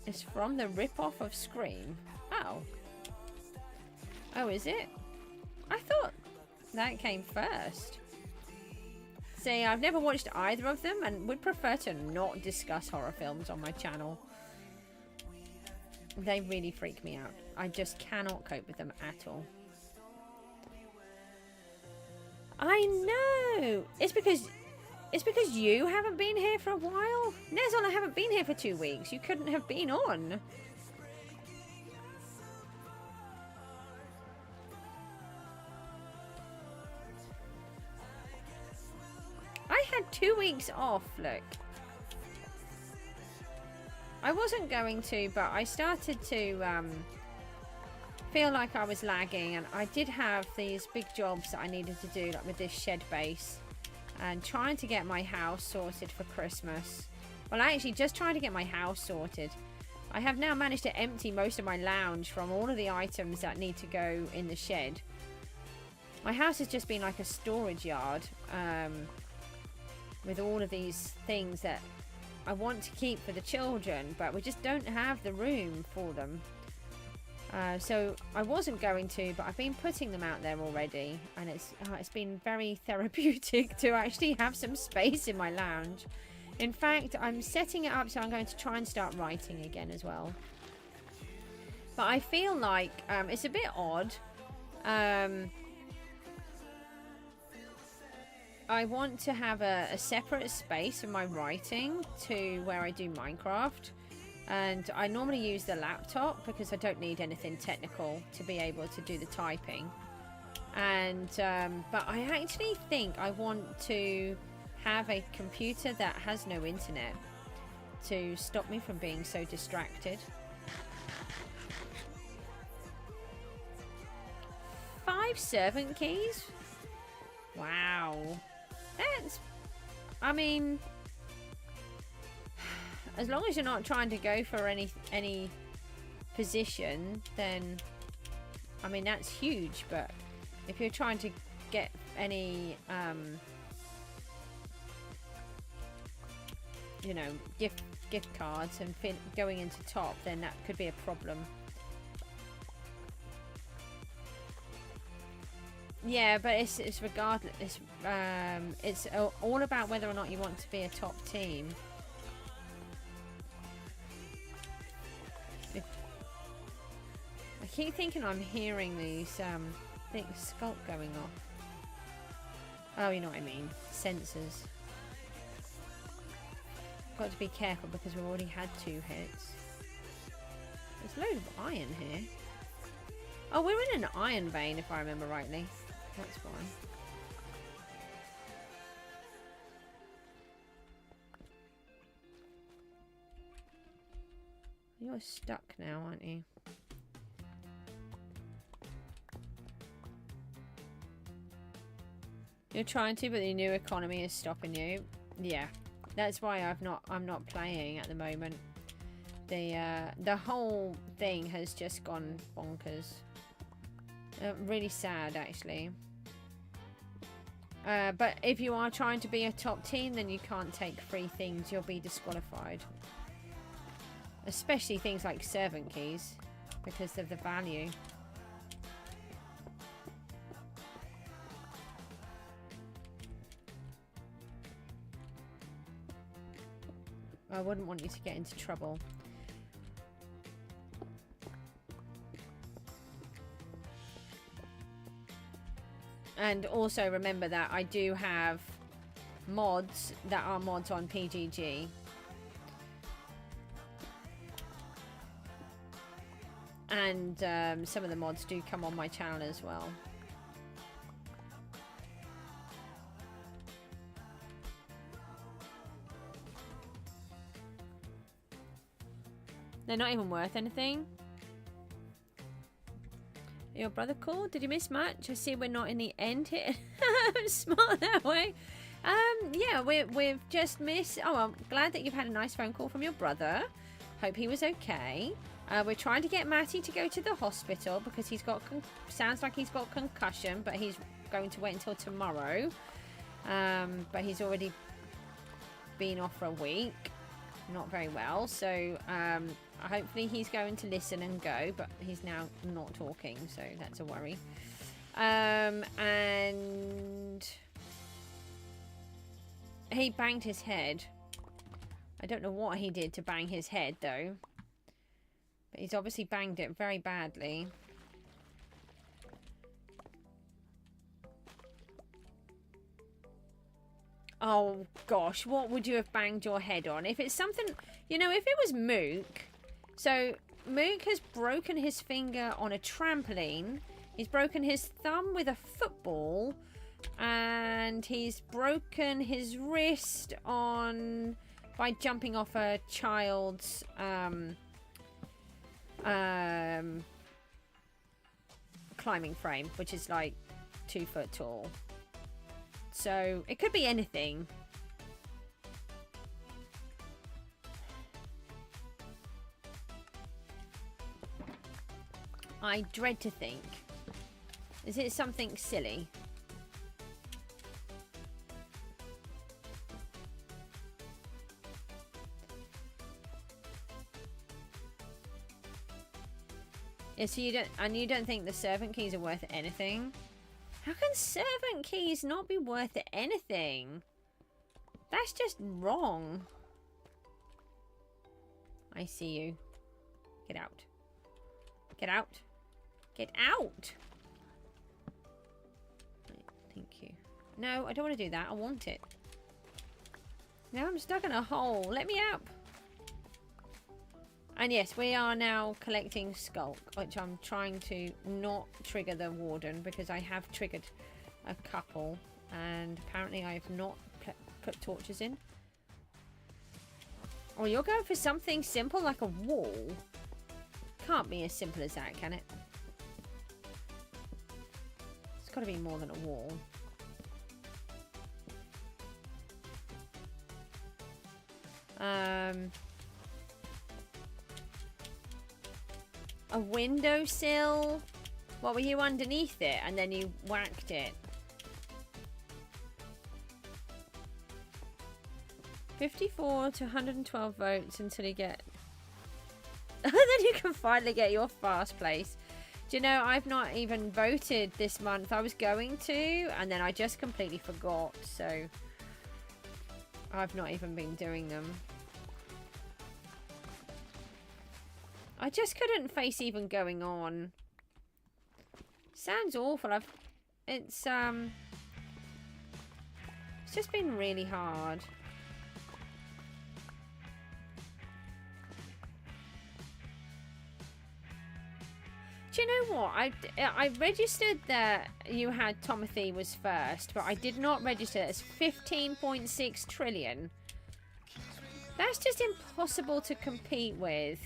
S2: It's from the rip-off of Scream. Oh. Oh, is it? I thought that came first. See, I've never watched either of them and would prefer to not discuss horror films on my channel. They really freak me out. I just cannot cope with them at all. I know! It's because you haven't been here for a while. Nezon, I haven't been here for 2 weeks. You couldn't have been on. I had 2 weeks off, look. I wasn't going to, but I started to feel like I was lagging, and I did have these big jobs that I needed to do, like with this shed base, and trying to get my house sorted for Christmas Well, I actually just tried to get my house sorted. I have now managed to empty most of my lounge from all of the items that need to go in the shed. My house has just been like a storage yard, with all of these things that I want to keep for the children, but we just don't have the room for them. So I wasn't going to, but I've been putting them out there already, and it's been very therapeutic to actually have some space in my lounge. In fact, I'm setting it up so I'm going to try and start writing again as well. But I feel like it's a bit odd. I want to have a separate space for my writing to where I do Minecraft. And I normally use the laptop because I don't need anything technical to be able to do the typing. And but I actually think I want to have a computer that has no internet to stop me from being so distracted. 5 servant keys? Wow. That's... I mean... As long as you're not trying to go for any position, then... I mean, that's huge, but... If you're trying to get any... you know, gift cards and going into top, then that could be a problem. Yeah, but it's regardless. It's all about whether or not you want to be a top team. I keep thinking I'm hearing these Skulk going off. Oh, you know what I mean. Sensors. Got to be careful because we've already had 2 hits. There's a load of iron here. Oh, we're in an iron vein if I remember rightly. That's fine. You're stuck now, aren't you? You're trying to, but the new economy is stopping you. Yeah. That's why I'm not playing at the moment. The whole thing has just gone bonkers. Really sad, actually. But if you are trying to be a top team, then you can't take free things. You'll be disqualified. Especially things like servant keys, because of the value. I wouldn't want you to get into trouble. And also remember that I do have mods that are mods on PGG. And some of the mods do come on my channel as well. They're not even worth anything. Your brother called? Did you miss much? I see we're not in the end here. Smart that way. Yeah, we've just missed... Oh, I'm glad that you've had a nice phone call from your brother. Hope he was okay. We're trying to get Matty to go to the hospital because he's got... Sounds like he's got concussion, but he's going to wait until tomorrow. But he's already been off for a week. Not very well, so... hopefully he's going to listen and go, but he's now not talking, so that's a worry. And he banged his head. I don't know what he did to bang his head, though. But he's obviously banged it very badly. Oh, gosh, what would you have banged your head on? If it's something... You know, if it was Mook... So, Mook has broken his finger on a trampoline. He's broken his thumb with a football. And he's broken his wrist on... by jumping off a child's... climbing frame, which is like 2 foot tall. So, it could be anything. I dread to think. Is it something silly? Yeah, so you don't think the servant keys are worth anything? How can servant keys not be worth anything? That's just wrong. I see you. Get out. Get out. Get out! Right, thank you. No, I don't want to do that. I want it. Now I'm stuck in a hole. Let me out. And yes, we are now collecting Skulk, which I'm trying to not trigger the warden because I have triggered a couple and apparently I have not put torches in. Oh, you're going for something simple like a wall? Can't be as simple as that, can it? It's got to be more than a wall. A windowsill? What, were you underneath it and then you whacked it? 54 to 112 votes until you get... then you can finally get your fast place. Do you know, I've not even voted this month. I was going to, and then I just completely forgot. So, I've not even been doing them. I just couldn't face even going on. Sounds awful. It's just been really hard. Do you know what? I registered that you had Timothy was first, but I did not register as 15.6 trillion. That's just impossible to compete with.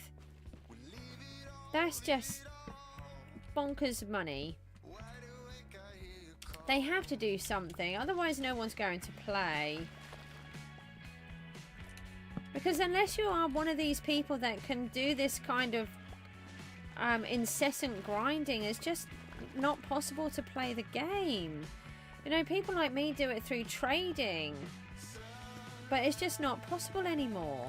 S2: That's just bonkers money. They have to do something, otherwise no one's going to play. Because unless you are one of these people that can do this kind of incessant grinding, it's just not possible to play the game. You know, people like me do it through trading, but it's just not possible anymore.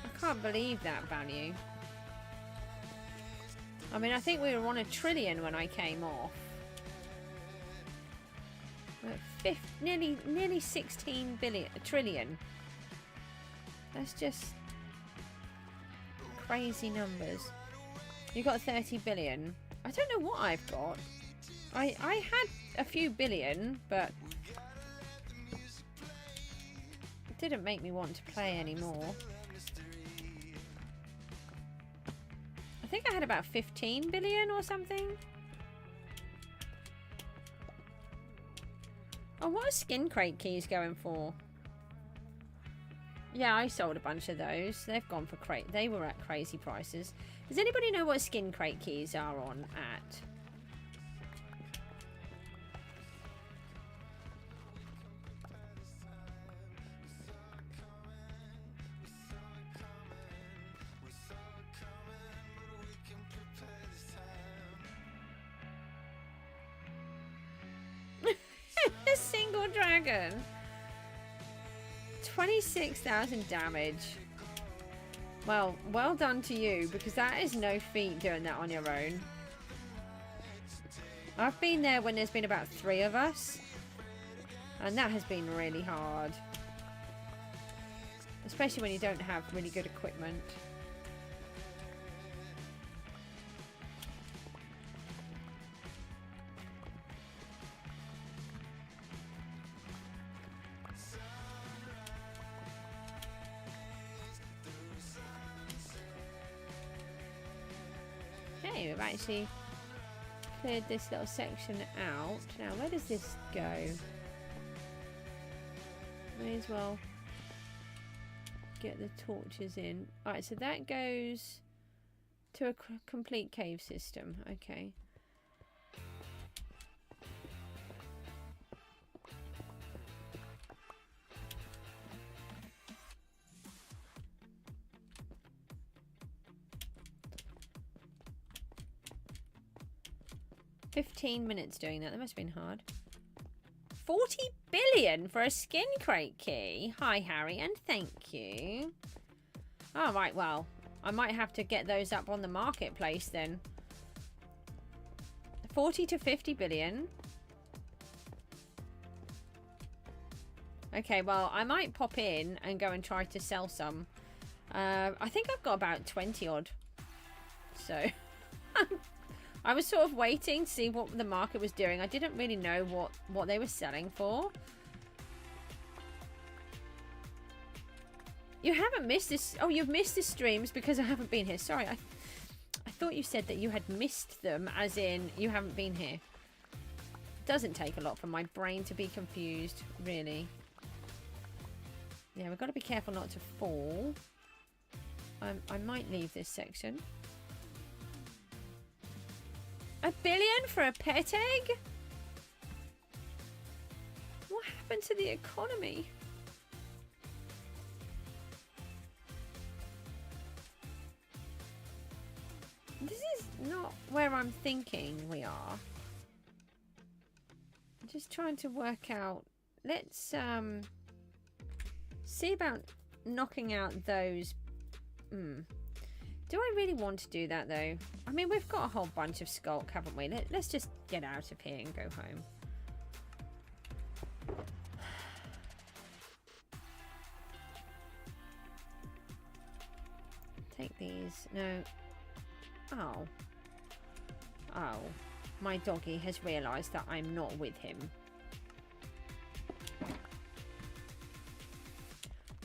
S2: I can't believe that value. I mean, I think we were on a trillion when I came off. We're at nearly 16 trillion. That's just crazy numbers. You got 30 billion. I don't know what I've got. I had a few billion, but it didn't make me want to play anymore. I think I had about 15 billion or something. Oh, what are skin crate keys going for? Yeah, I sold a bunch of those. They've gone for crate. They were at crazy prices. Does anybody know what skin crate keys are on at? A single dragon. 26,000 damage. Well, well done to you, because that is no feat doing that on your own. I've been there when there's been about 3 of us, and that has been really hard. Especially when you don't have really good equipment. We've actually cleared this little section out. Now, where does this go? May as well get the torches in. Alright, so that goes to a complete cave system. Okay. 15 minutes doing that. That must have been hard. 40 billion for a skin crate key. Hi, Harry, and thank you. All right, well, I might have to get those up on the marketplace then. 40 to 50 billion. Okay, well, I might pop in and go and try to sell some. I think I've got about 20 odd. So, I was sort of waiting to see what the market was doing. I didn't really know what they were selling for. You haven't missed this. Oh, you've missed the streams because I haven't been here. Sorry, I thought you said that you had missed them, as in you haven't been here. Doesn't take a lot for my brain to be confused, really. Yeah, we've got to be careful not to fall. I might leave this section. $1 billion for a pet egg? What happened to the economy? This is not where I'm thinking we are. I'm just trying to work out. Let's see about knocking out those. Do I really want to do that though? I mean, we've got a whole bunch of skulk, haven't we? Let's just get out of here and go home. Take these. No. Oh. Oh. My doggy has realised that I'm not with him.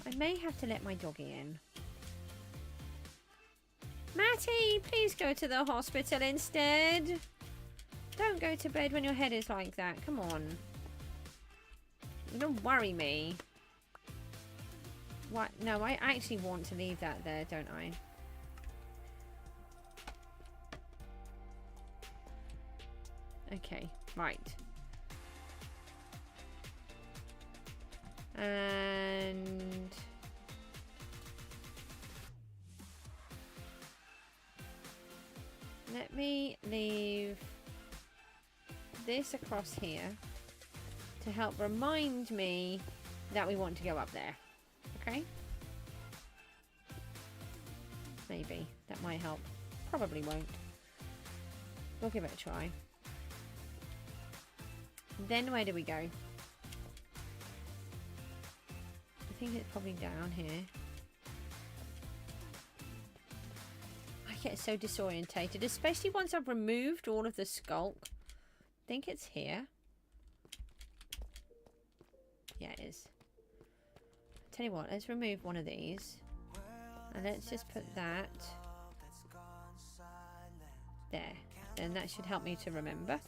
S2: I may have to let my doggy in. Matty, please go to the hospital instead. Don't go to bed when your head is like that. Come on. You don't worry me. What? No, I actually want to leave that there, don't I? Okay, right. And let me leave this across here to help remind me that we want to go up there. Okay? Maybe. That might help. Probably won't. We'll give it a try. Then where do we go? I think it's probably down here. I get so disorientated, especially once I've removed all of the skulk. I think it's here. Yeah, it is. Tell you what, let's remove one of these. And let's just put that there. Then that should help me to remember.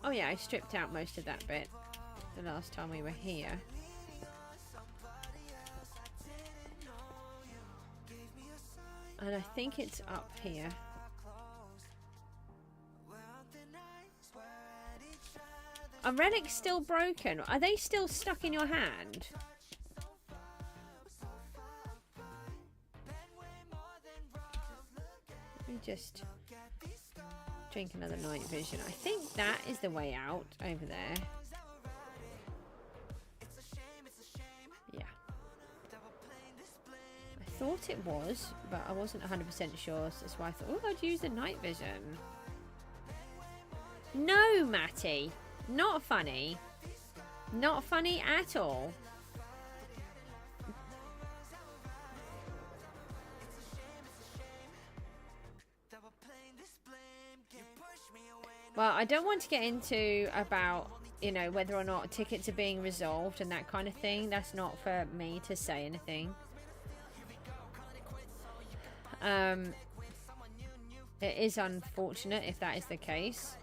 S2: Oh yeah, I stripped out most of that bit the last time we were here. And I think it's up here. Are relics still broken? Are they still stuck in your hand? Let me just drink another night vision. I think that is the way out over there. Yeah. I thought it was, but I wasn't 100% sure, so that's why I thought, oh, I'd use the night vision. No, Matty. Not funny. Not funny at all. Well, I don't want to get into about, you know, whether or not tickets are being resolved and that kind of thing. That's not for me to say anything. It is unfortunate if that is the case.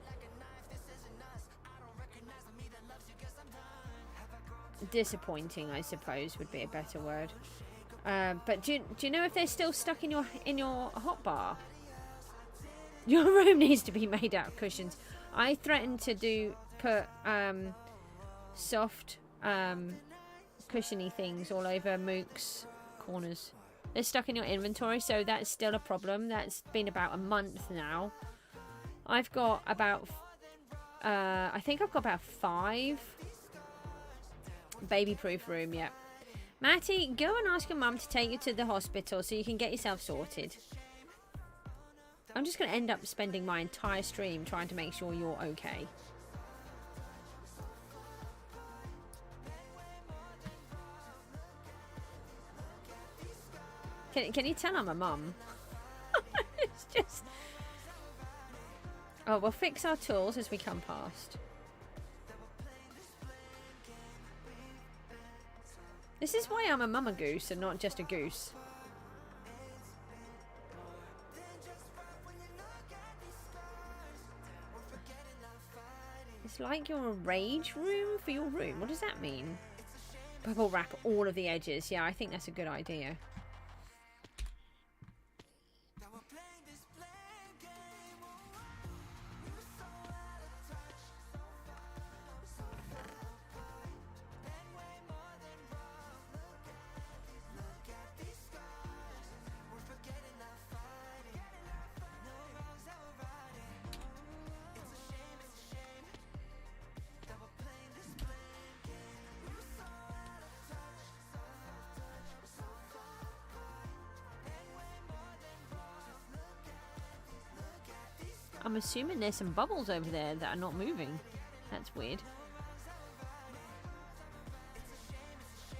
S2: Disappointing, I suppose, would be a better word. But do you know if they're still stuck in your hotbar? Your room needs to be made out of cushions. I threatened to put soft cushiony things all over Mook's corners. They're stuck in your inventory, so that's still a problem. That's been about a month now. I've got about I think I've got about 5 baby proof room. Yeah, Matty, go and ask your mum to take you to the hospital so you can get yourself sorted. I'm just going to end up spending my entire stream trying to make sure you're okay. Can you tell I'm a mum? It's just... Oh, we'll fix our tools as we come past. This is why I'm a mama goose and not just a goose. It's like you're a rage room for your room. What does that mean? Bubble wrap all of the edges. Yeah, I think that's a good idea. I'm assuming there's some bubbles over there that are not moving. That's weird.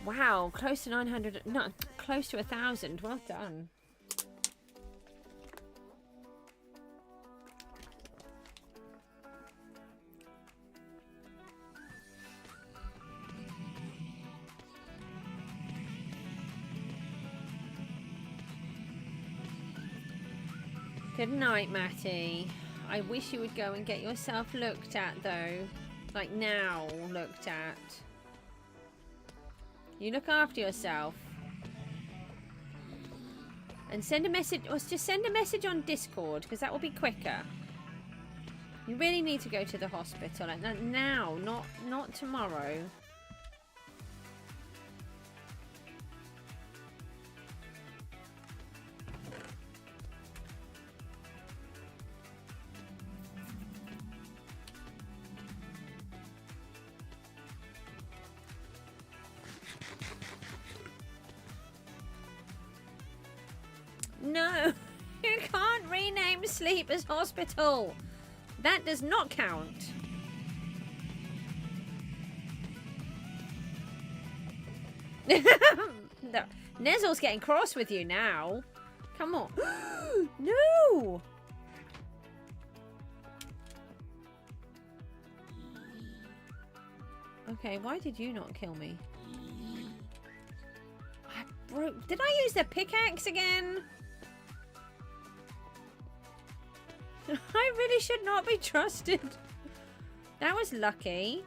S2: Wow, close to 900. No, close to 1,000. Well done. Good night, Matty. I wish you would go and get yourself looked at, though. Like now, looked at. You look after yourself. And send a message, or just send a message on Discord, because that will be quicker. You really need to go to the hospital. Like now, not tomorrow. No, you can't rename sleep as hospital. That does not count. No, Nezel's getting cross with you now. Come on. No! Okay, why did you not kill me? I broke... Did I use the pickaxe again? I really should not be trusted. That was lucky.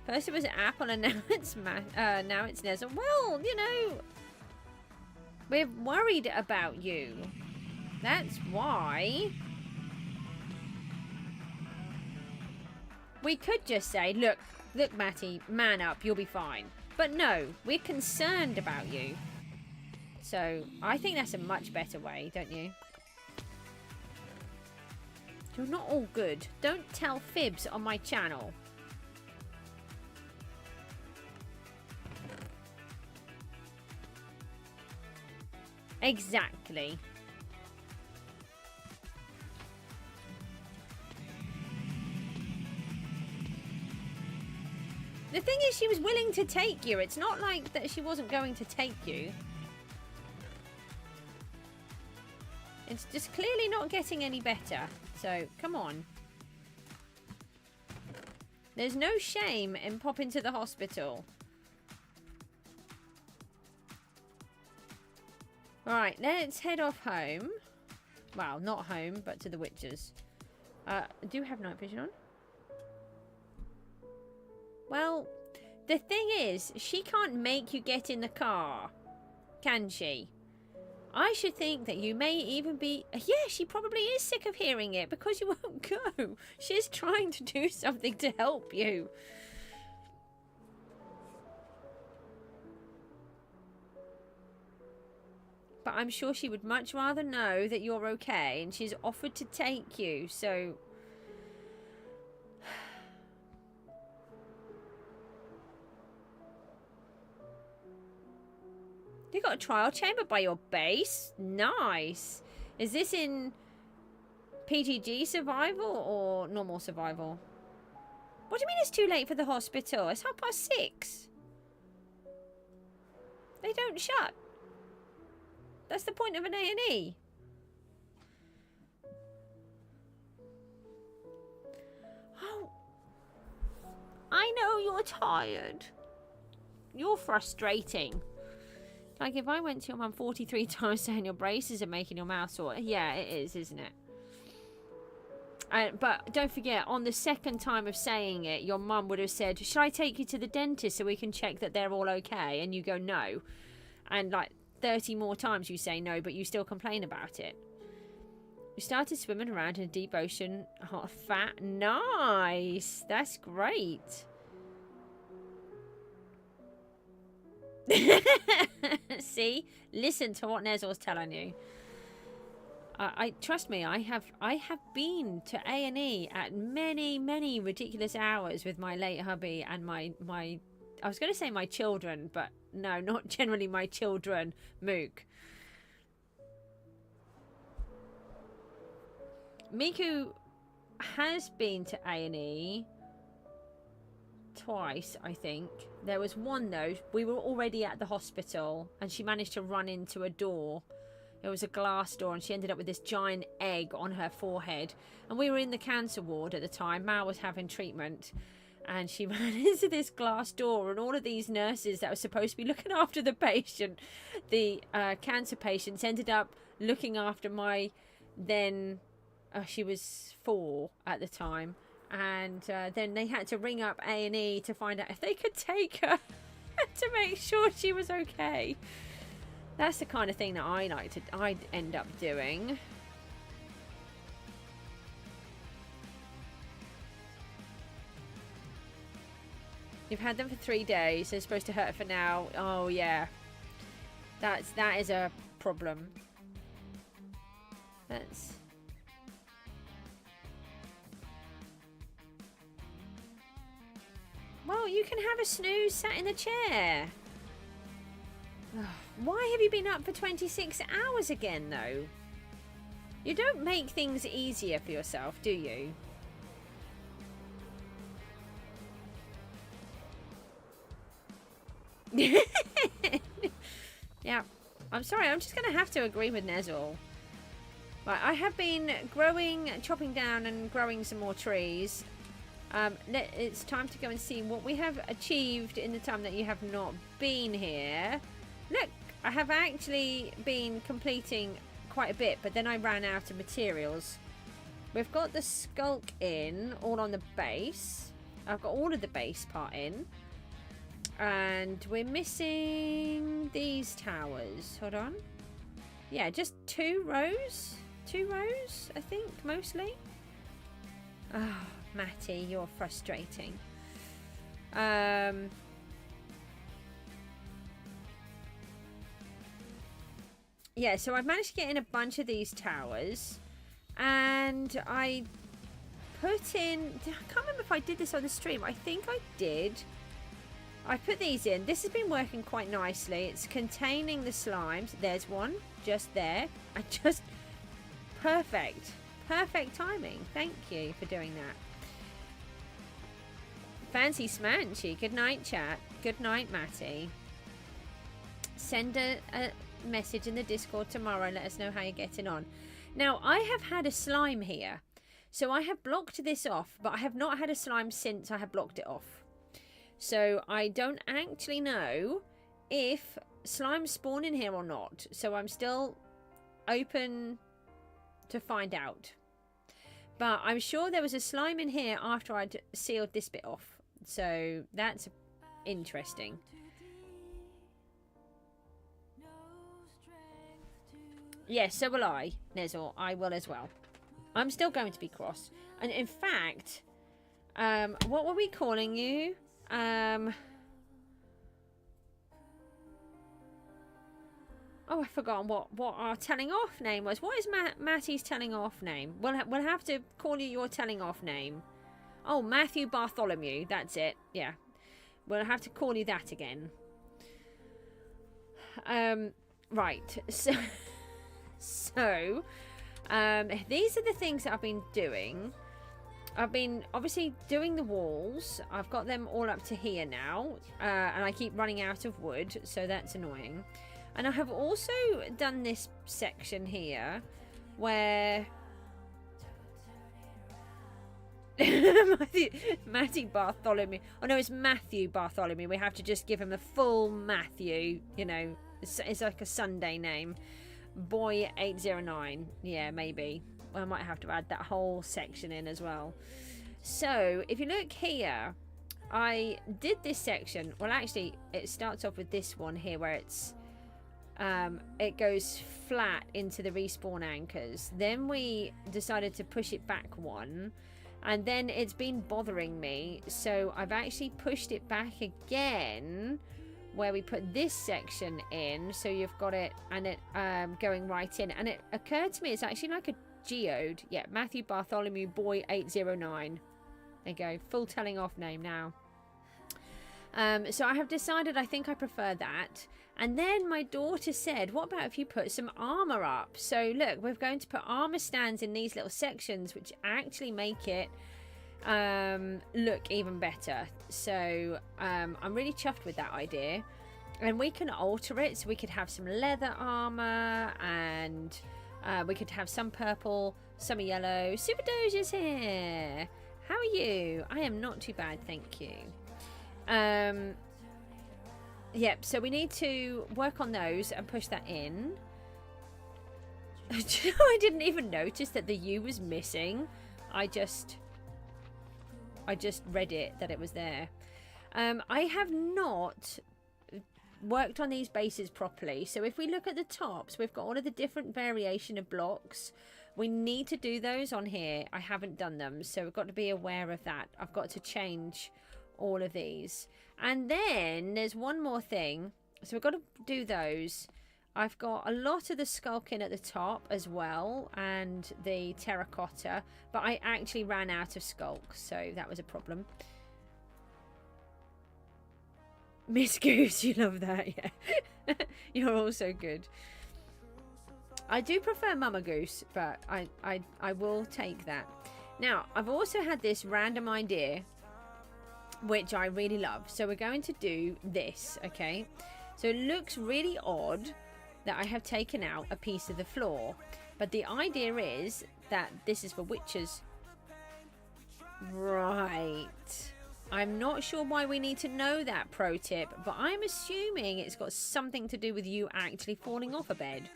S2: First it was Apple and now it's Nezel. Well, you know, we're worried about you. That's why. We could just say, look, Matty, man up, you'll be fine. But no, we're concerned about you. So, I think that's a much better way, don't you? You're not all good. Don't tell fibs on my channel. Exactly. The thing is, she was willing to take you. It's not like that she wasn't going to take you. It's just clearly not getting any better. So, come on. There's no shame in popping to the hospital. Alright, let's head off home. Well, not home, but to the witches. I do have night vision on. Well, the thing is, she can't make you get in the car. Can she? I should think that you may even be... Yeah, she probably is sick of hearing it because you won't go. She's trying to do something to help you. But I'm sure she would much rather know that you're okay, and she's offered to take you, so... You got a trial chamber by your base? Nice. Is this in PGG survival or normal survival? What do you mean it's too late for the hospital? It's 6:30. They don't shut. That's the point of an A&E. Oh. I know you're tired. You're frustrating. Like if I went to your mum 43 times saying your braces are making your mouth sore. Yeah, it is, isn't it? But don't forget, on the second time of saying it, your mum would have said, should I take you to the dentist so we can check that they're all okay? And you go, no. And like 30 more times you say no, but you still complain about it. You started swimming around in a deep ocean. Hot, fat. Nice. That's great. See? Listen to what Nezzel's telling you. I trust me, I have been to A&E at many ridiculous hours with my late hubby and my I was going to say my children, but no, not generally my children, Mook. Miku has been to A&E twice, I think. There was one though, we were already at the hospital and she managed to run into a door. It was a glass door and she ended up with this giant egg on her forehead. And we were in the cancer ward at the time. Mal was having treatment and she ran into this glass door, and all of these nurses that were supposed to be looking after the patient, the cancer patients, ended up looking after my then, she was 4 at the time. And then they had to ring up A&E to find out if they could take her to make sure she was okay. That's the kind of thing that I'd end up doing. You've had them for 3 days. They're supposed to hurt for now. Oh yeah, that is a problem. That's. Well, you can have a snooze sat in the chair. Why have you been up for 26 hours again, though? You don't make things easier for yourself, do you? Yeah. I'm sorry, I'm just going to have to agree with Nezzle. Right, I have been chopping down and growing some more trees. It's time to go and see what we have achieved in the time that you have not been here. Look, I have actually been completing quite a bit, but then I ran out of materials. We've got the skulk in, all on the base. I've got all of the base part in. And we're missing these towers. Hold on. Yeah, just 2 rows. 2 rows, I think, mostly. Oh, Matty, you're frustrating. Yeah, so I've managed to get in a bunch of these towers. And I put in... I can't remember if I did this on the stream. I think I did. I put these in. This has been working quite nicely. It's containing the slimes. There's one just there. I just... Perfect. Perfect timing. Thank you for doing that. Fancy smanchy. Good night, chat. Good night, Matty. Send a message in the Discord tomorrow and let us know how you're getting on. Now, I have had a slime here. So I have blocked this off, but I have not had a slime since I have blocked it off. So I don't actually know if slimes spawn in here or not. So I'm still open to find out. But I'm sure there was a slime in here after I'd sealed this bit off. So that's interesting. Yes, so will I, Nezel. I will as well. I'm still going to be cross. And in fact, what were we calling you? Oh, I've forgotten what our telling off name was. What is Matty's telling off name? We'll have to call you your telling off name. Oh, Matthew Bartholomew. That's it. Yeah. We'll have to call you that again. Right. So, these are the things that I've been doing. I've been obviously doing the walls. I've got them all up to here now. And I keep running out of wood, so that's annoying. And I have also done this section here where Matty Bartholomew. Oh no, it's Matthew Bartholomew. We have to just give him a full Matthew. You know, it's like a Sunday name. Boy 809. Yeah, maybe. Well, I might have to add that whole section in as well. So if you look here, I did this section. Well, actually, it starts off with this one here where it's it goes flat into the respawn anchors. Then we decided to push it back one, and then it's been bothering me, so I've actually pushed it back again where we put this section in, so you've got it and it going right in. And it occurred to me it's actually like a geode. Yeah, Matthew Bartholomew Boy 809. There you go, full telling off name now. So I have decided I think I prefer that. And then my daughter said, what about if you put some armor up? So look, we're going to put armor stands in these little sections, which actually make it look even better. So I'm really chuffed with that idea. And we can alter it. So we could have some leather armor, and we could have some purple, some yellow. Super Doja's here. How are you? I am not too bad, thank you. Yep, so we need to work on those and push that in. Do you know, I didn't even notice that the U was missing. I just read it that it was there. I have not worked on these bases properly. So if we look at the tops, we've got all of the different variation of blocks. We need to do those on here. I haven't done them, so we've got to be aware of that. I've got to change all of these. And then there's one more thing, so we've got to do those. I've got a lot of the skulking at the top as well, and the terracotta, but I actually ran out of skulk, so that was a problem. Miss Goose, you love that. Yeah. You're also good. I do prefer Mama Goose, but I will take that. Now, I've also had this random idea, which I really love. So we're going to do this, okay? So it looks really odd that I have taken out a piece of the floor, but the idea is that this is for witches. Right. I'm not sure why we need to know that pro tip, but I'm assuming it's got something to do with you actually falling off a bed.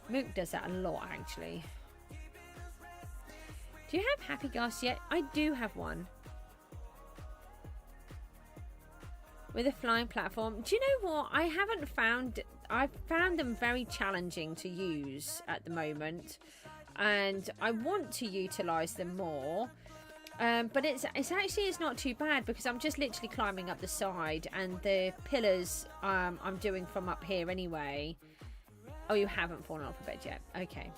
S2: Mook does that a lot, actually. Do you have happy gas yet? I do have one. With a flying platform. Do you know what? I've found them very challenging to use at the moment, and I want to utilize them more. But it's not too bad, because I'm just literally climbing up the side, and the pillars I'm doing from up here anyway. Oh, you haven't fallen off a bed yet. Okay.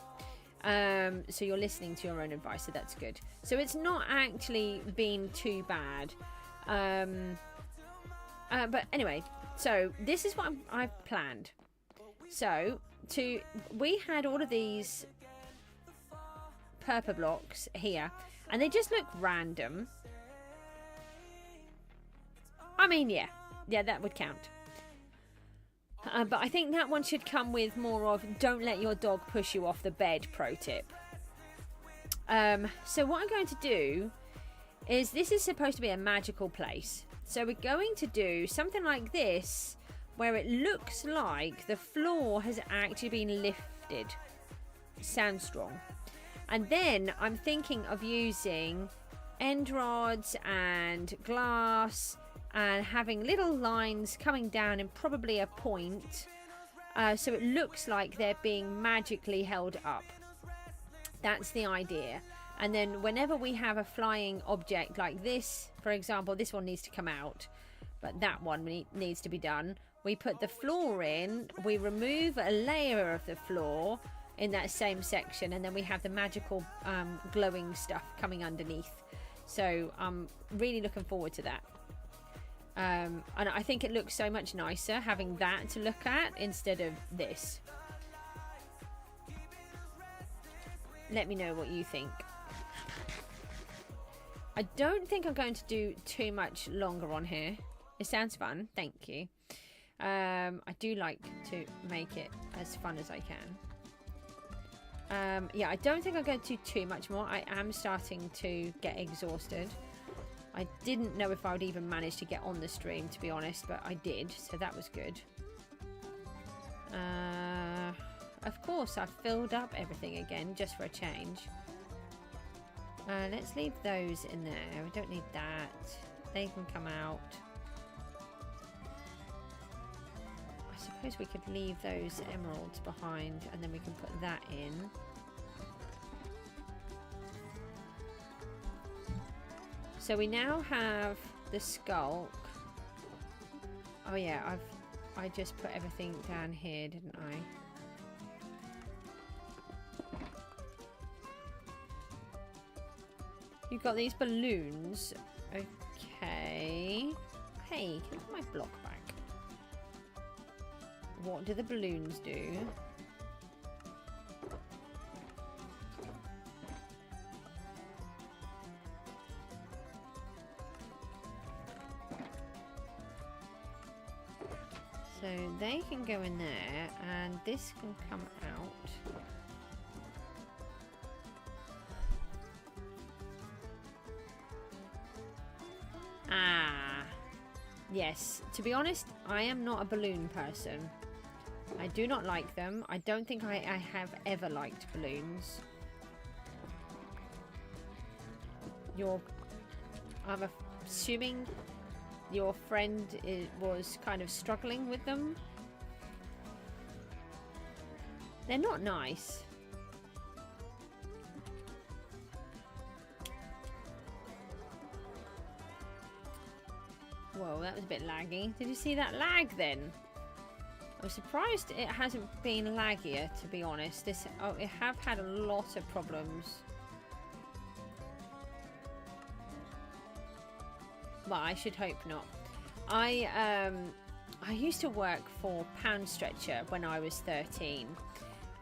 S2: So you're listening to your own advice, so that's good. So it's not actually been too bad. But anyway, so this is what I've planned. So we had all of these purple blocks here, and they just look random. I mean, yeah, that would count. But I think that one should come with more of don't let your dog push you off the bed pro tip. So what I'm going to do is, this is supposed to be a magical place. So we're going to do something like this, where it looks like the floor has actually been lifted. Sounds strong. And then I'm thinking of using end rods and glass, and having little lines coming down and probably a point so it looks like they're being magically held up. That's the idea. And then whenever we have a flying object like this, for example, this one needs to come out, but that one needs to be done. We put the floor in, we remove a layer of the floor in that same section, and then we have the magical glowing stuff coming underneath. So I'm really looking forward to that. And I think it looks so much nicer having that to look at instead of this. Let me know what you think. I don't think I'm going to do too much longer on here. It sounds fun, thank you. I do like to make it as fun as I can. Yeah, I don't think I'm going to do too much more. I am starting to get exhausted. I didn't know if I would even manage to get on the stream, to be honest, but I did, so that was good. Of course, I've filled up everything again, just for a change. Let's leave those in there. We don't need that. They can come out. I suppose we could leave those emeralds behind, and then we can put that in. So we now have the skulk. Oh yeah, I just put everything down here, didn't I? You've got these balloons. Okay. Hey, can I put my block back? What do the balloons do? So they can go in there, and this can come out. Ah, yes. To be honest, I am not a balloon person. I do not like them. I don't think I have ever liked balloons. I'm assuming your friend was kind of struggling with them. They're not nice. Whoa, that was a bit laggy. Did you see that lag then? I was surprised it hasn't been laggier, to be honest. It have had a lot of problems. Well, I should hope not. I used to work for Pound Stretcher when I was 13,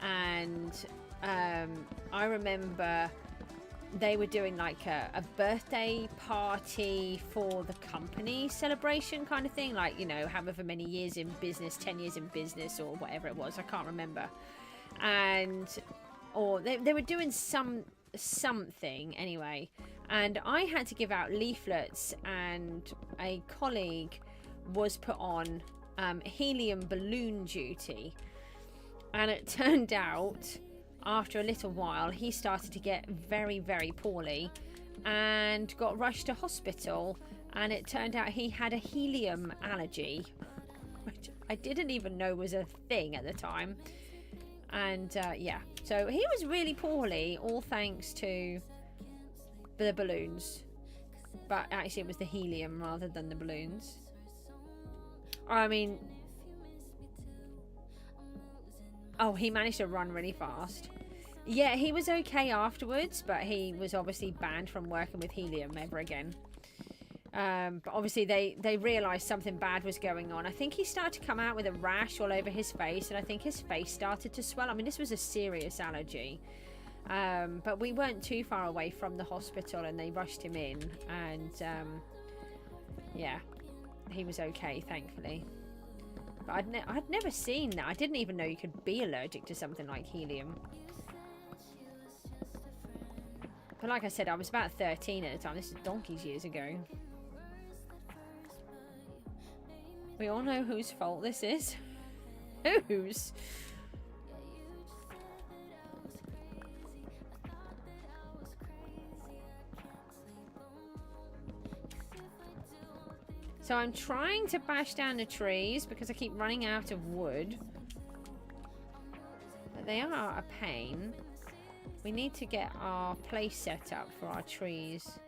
S2: and I remember they were doing like a birthday party for the company celebration kind of thing, like, you know, however many years in business, 10 years in business or whatever it was, I can't remember. And or they were doing something anyway, and I had to give out leaflets, and a colleague was put on helium balloon duty, and it turned out after a little while he started to get very, very poorly and got rushed to hospital, and it turned out he had a helium allergy, which I didn't even know was a thing at the time. And yeah, so he was really poorly, all thanks to the balloons, but actually it was the helium rather than the balloons. I mean, oh, he managed to run really fast. Yeah, he was okay afterwards, but he was obviously banned from working with helium ever again. But obviously they realised something bad was going on. I think he started to come out with a rash all over his face, and I think his face started to swell. I mean, this was a serious allergy. But we weren't too far away from the hospital, and they rushed him in, and yeah, he was okay, thankfully. But I'd never seen that. I didn't even know you could be allergic to something like helium. But like I said, I was about 13 at the time. This is donkey's years ago. We all know whose fault this is. Whose? So I'm trying to bash down the trees because I keep running out of wood. they are a pain. We need to get our place set up for our trees.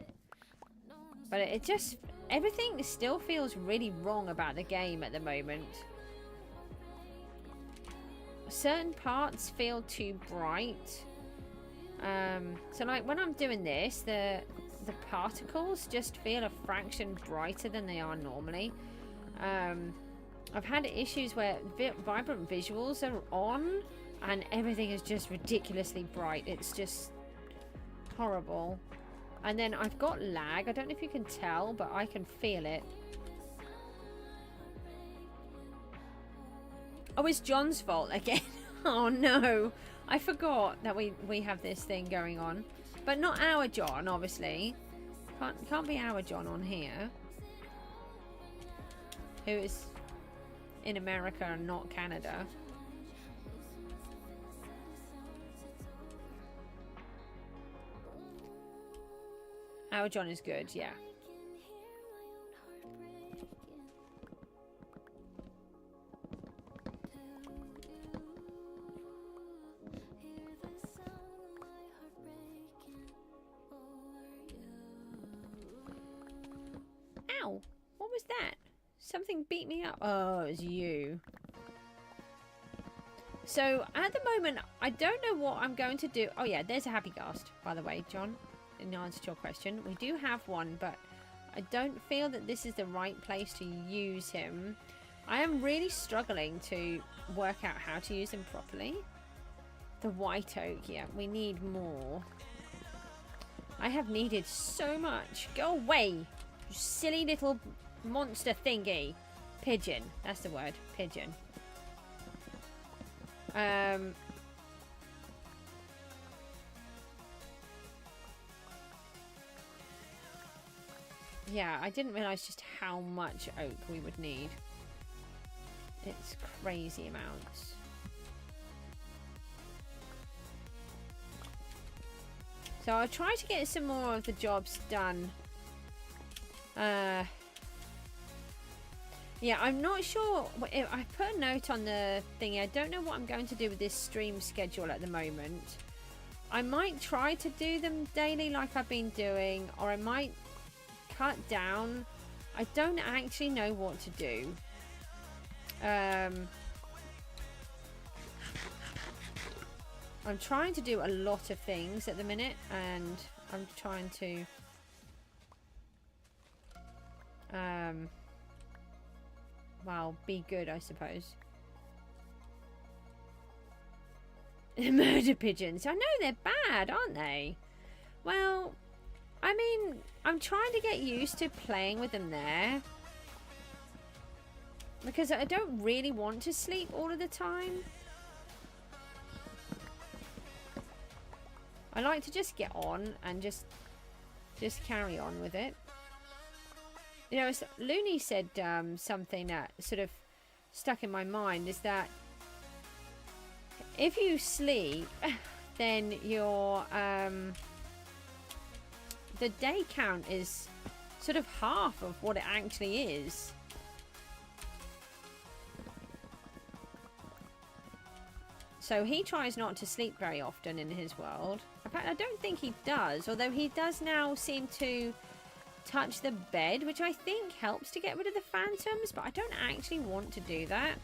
S2: But it just... everything still feels really wrong about the game at the moment. Certain parts feel too bright. So like when I'm doing this, the particles just feel a fraction brighter than they are normally. I've had issues where vibrant visuals are on and everything is just ridiculously bright. It's just horrible. And then I've got lag. I don't know if you can tell, but I can feel it. Oh, it's John's fault again. Oh no, I forgot that we have this thing going on, but not our John, obviously. Can't be our John on here, who is in America and not Canada. Our John is good, yeah. Ow! What was that? Something beat me up. Oh, it was you. So, at the moment, I don't know what I'm going to do. Oh, yeah, there's a happy ghast, by the way, John. In answer to your question, we do have one, but I don't feel that this is the right place to use him. I am really struggling to work out how to use him properly. The white oak, yeah, we need more. I have needed so much. Go away, you silly little monster thingy. Pigeon, that's the word, pigeon. Yeah, I didn't realise just how much oak we would need. It's crazy amounts. So I'll try to get some more of the jobs done. Yeah, I'm not sure. I put a note on the thingy. I don't know what I'm going to do with this stream schedule at the moment. I might try to do them daily like I've been doing, or I might cut down. I don't actually know what to do. I'm trying to do a lot of things at the minute, and I'm trying to well, be good, I suppose. Murder pigeons. I know they're bad, aren't they? Well, I mean, I'm trying to get used to playing with them there, because I don't really want to sleep all of the time. I like to just get on and just carry on with it. You know, Looney said something that sort of stuck in my mind, is that if you sleep, then your the day count is sort of half of what it actually is. So he tries not to sleep very often in his world. In fact, I don't think he does, although he does now seem to touch the bed, which I think helps to get rid of the phantoms, but I don't actually want to do that.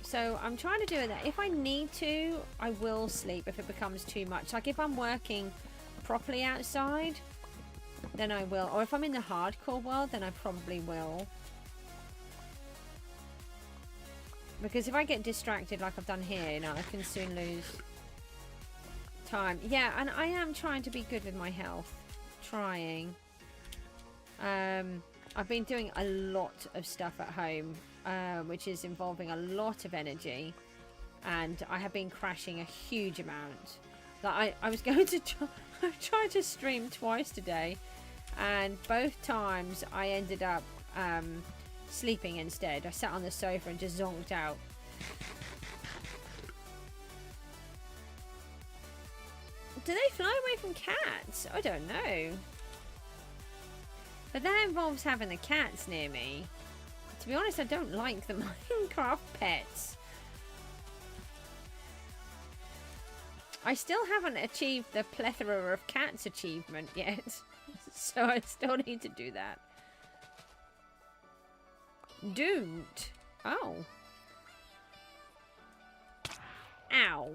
S2: So I'm trying to do it that if I need to, I will sleep if it becomes too much. Like if I'm working properly outside, then I will. Or if I'm in the hardcore world, then I probably will. Because if I get distracted like I've done here, you know, I can soon lose time. Yeah, and I am trying to be good with my health. Trying. I've been doing a lot of stuff at home, which is involving a lot of energy, and I have been crashing a huge amount. Like I was going to try to stream twice today, and both times I ended up sleeping instead. I sat on the sofa and just zonked out. Do they fly away from cats? I don't know. But that involves having the cats near me. To be honest, I don't like the Minecraft pets. I still haven't achieved the plethora of cats achievement yet. So I still need to do that. Don't. Oh. Ow.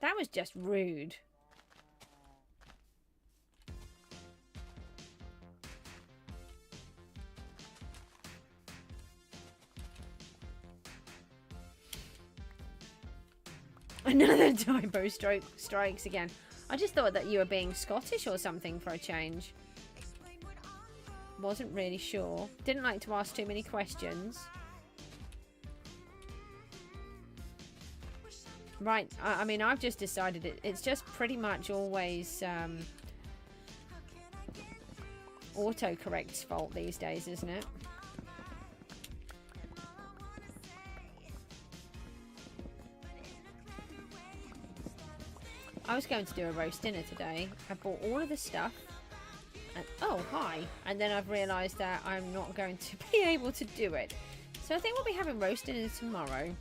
S2: That was just rude. Another typo strikes again. I just thought that you were being Scottish or something for a change. Wasn't really sure. Didn't like to ask too many questions. Right, I mean, I've just decided it's just pretty much always autocorrect's fault these days, isn't it? I was going to do a roast dinner today. I bought all of the stuff. And, oh, hi. And then I've realised that I'm not going to be able to do it. So I think we'll be having roast dinner tomorrow.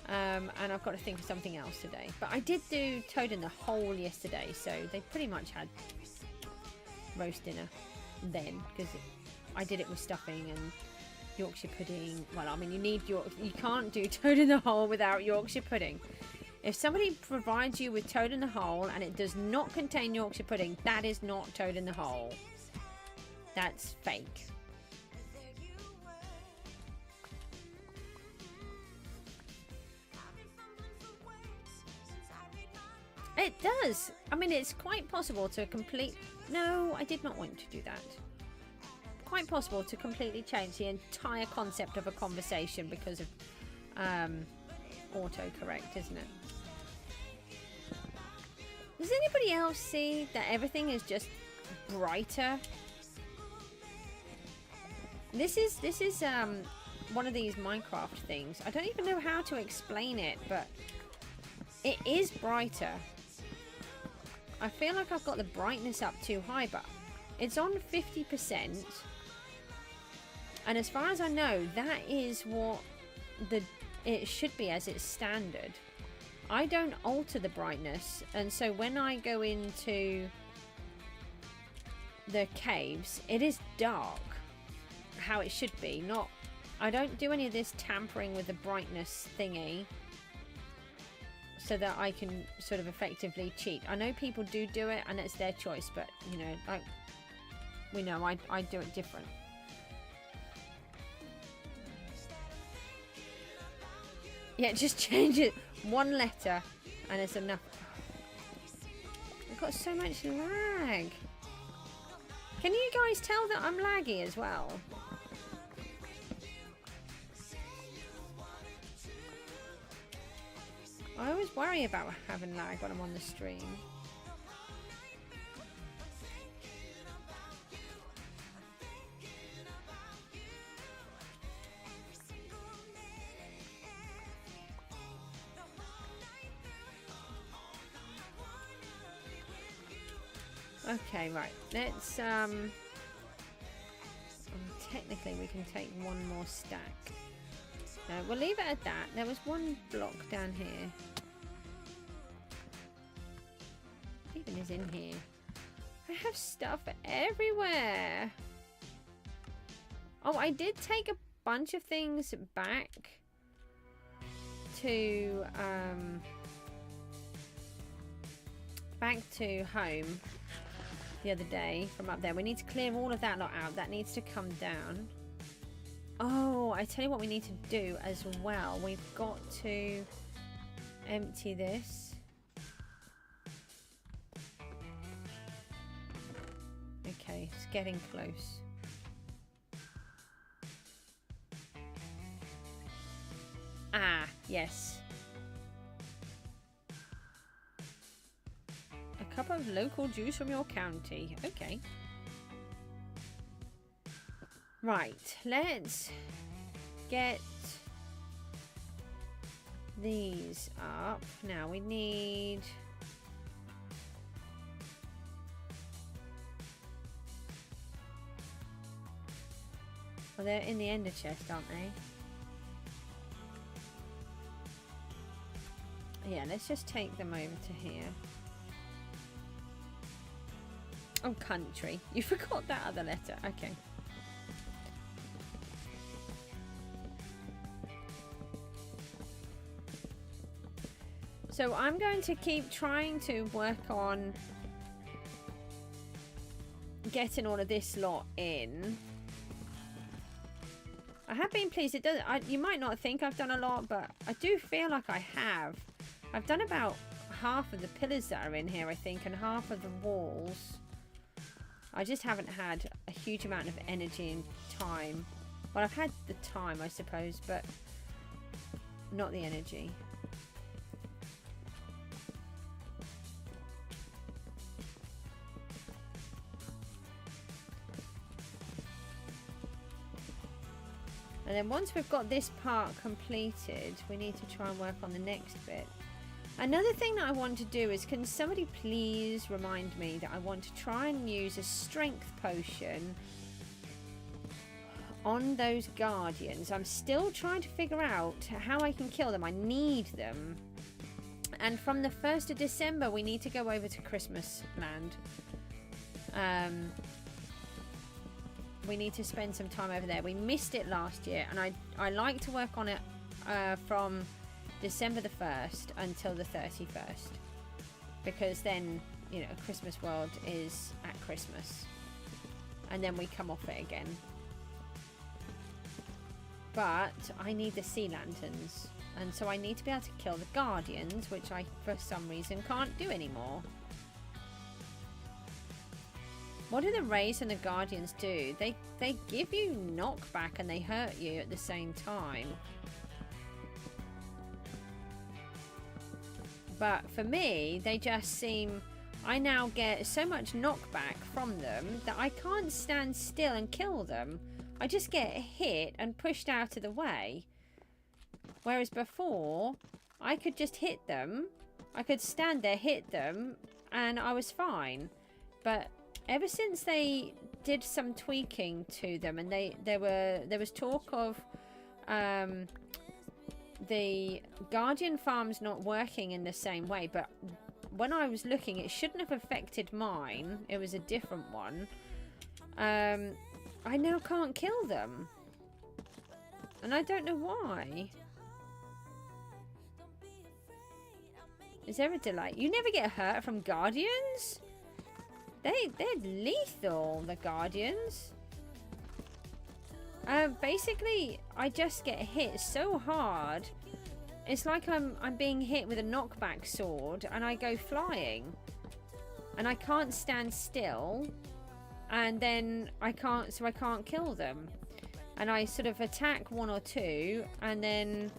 S2: And I've got to think of something else today. But I did do Toad in the Hole yesterday. So they pretty much had roast dinner then. Because I did it with stuffing and Yorkshire pudding. Well, I mean, you can't do Toad in the Hole without Yorkshire pudding. If somebody provides you with Toad in the Hole and it does not contain Yorkshire pudding, that is not Toad in the Hole. That's fake. It does. I mean, it's quite possible to complete... No, I did not want to do that. Quite possible to completely change the entire concept of a conversation because of autocorrect, isn't it? Does anybody else see that everything is just brighter? This is one of these Minecraft things. I don't even know how to explain it, but it is brighter. I feel like I've got the brightness up too high, but it's on 50%. And as far as I know, that is what it should be as its standard. I don't alter the brightness, and so when I go into the caves, it is dark how it should be. I don't do any of this tampering with the brightness thingy so that I can sort of effectively cheat. I know people do it and it's their choice, but you know, like we know I do it different. Yeah, just change it one letter and it's enough. I've got so much lag. Can you guys tell that I'm laggy as well? I always worry about having lag when I'm on the stream. Okay, right. Let's technically we can take one more stack. No, we'll leave it at that. There was one block down here. Even is in here. I have stuff everywhere. Oh, I did take a bunch of things back to home the other day from up there. We need to clear all of that lot out. That needs to come down. Oh, I tell you what we need to do as well. We've got to empty this. Okay, it's getting close. Ah, yes. A cup of local juice from your county. Okay. Right, let's get these up. Now we need... Well, they're in the ender chest, aren't they? Yeah, let's just take them over to here. Oh, country. You forgot that other letter. Okay. So I'm going to keep trying to work on getting all of this lot in. I have been pleased. It does. You might not think I've done a lot, but I do feel like I have. I've done about half of the pillars that are in here, I think, and half of the walls. I just haven't had a huge amount of energy and time. Well, I've had the time, I suppose, but not the energy. And then once we've got this part completed, we need to try and work on the next bit. Another thing that I want to do is, can somebody please remind me that I want to try and use a strength potion on those guardians. I'm still trying to figure out how I can kill them. I need them. And from the 1st of December, we need to go over to Christmas land. We need to spend some time over there. We missed it last year, and I like to work on it from December the 1st until the 31st, because then, you know, Christmas World is at Christmas, and then we come off it again. But I need the sea lanterns, and so I need to be able to kill the guardians, which I for some reason can't do anymore. What do the rays and the guardians do? They give you knockback and they hurt you at the same time. But for me, they just seem... I now get so much knockback from them that I can't stand still and kill them. I just get hit and pushed out of the way. Whereas before, I could just hit them. I could stand there, hit them, and I was fine. But ever since they did some tweaking to them, and there was talk of the Guardian farms not working in the same way, but when I was looking, it shouldn't have affected mine. It was a different one. I now can't kill them, and I don't know why. Is there a delay? You never get hurt from Guardians? They're lethal, the Guardians. Basically, I just get hit so hard. It's like I'm being hit with a knockback sword, and I go flying. And I can't stand still. And then I can't kill them. And I sort of attack one or two, and then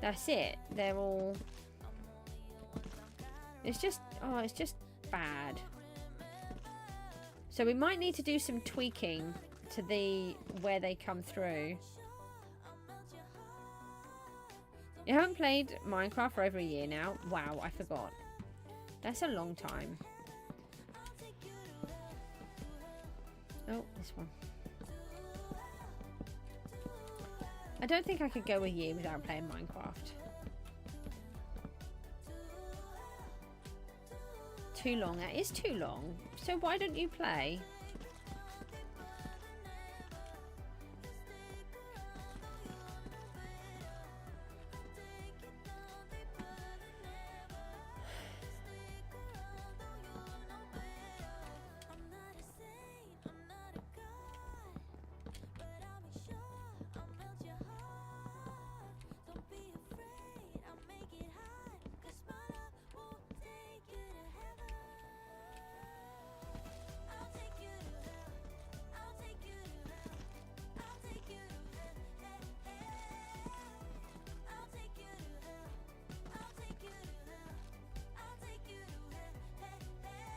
S2: that's it. They're all... It's just bad. So we might need to do some tweaking to where they come through. You haven't played Minecraft for over a year now? Wow, I forgot. That's a long time. Oh, this one. I don't think I could go a year without playing Minecraft. Too long. That is too long. So why don't you play?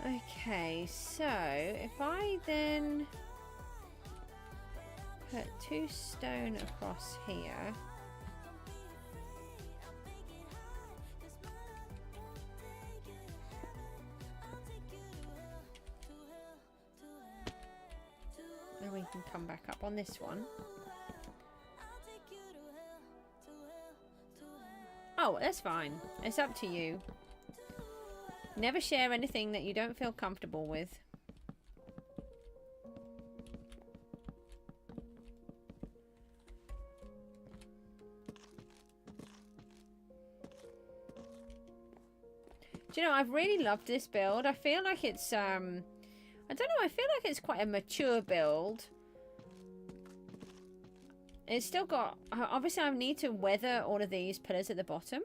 S2: Okay, so if I then put 2 stone across here, then we can come back up on this one. Oh, that's fine. It's up to you. Never share anything that you don't feel comfortable with. Do you know, I've really loved this build. I feel like it's, I don't know, I feel like it's quite a mature build. It's still got, obviously I need to weather all of these pillars at the bottom.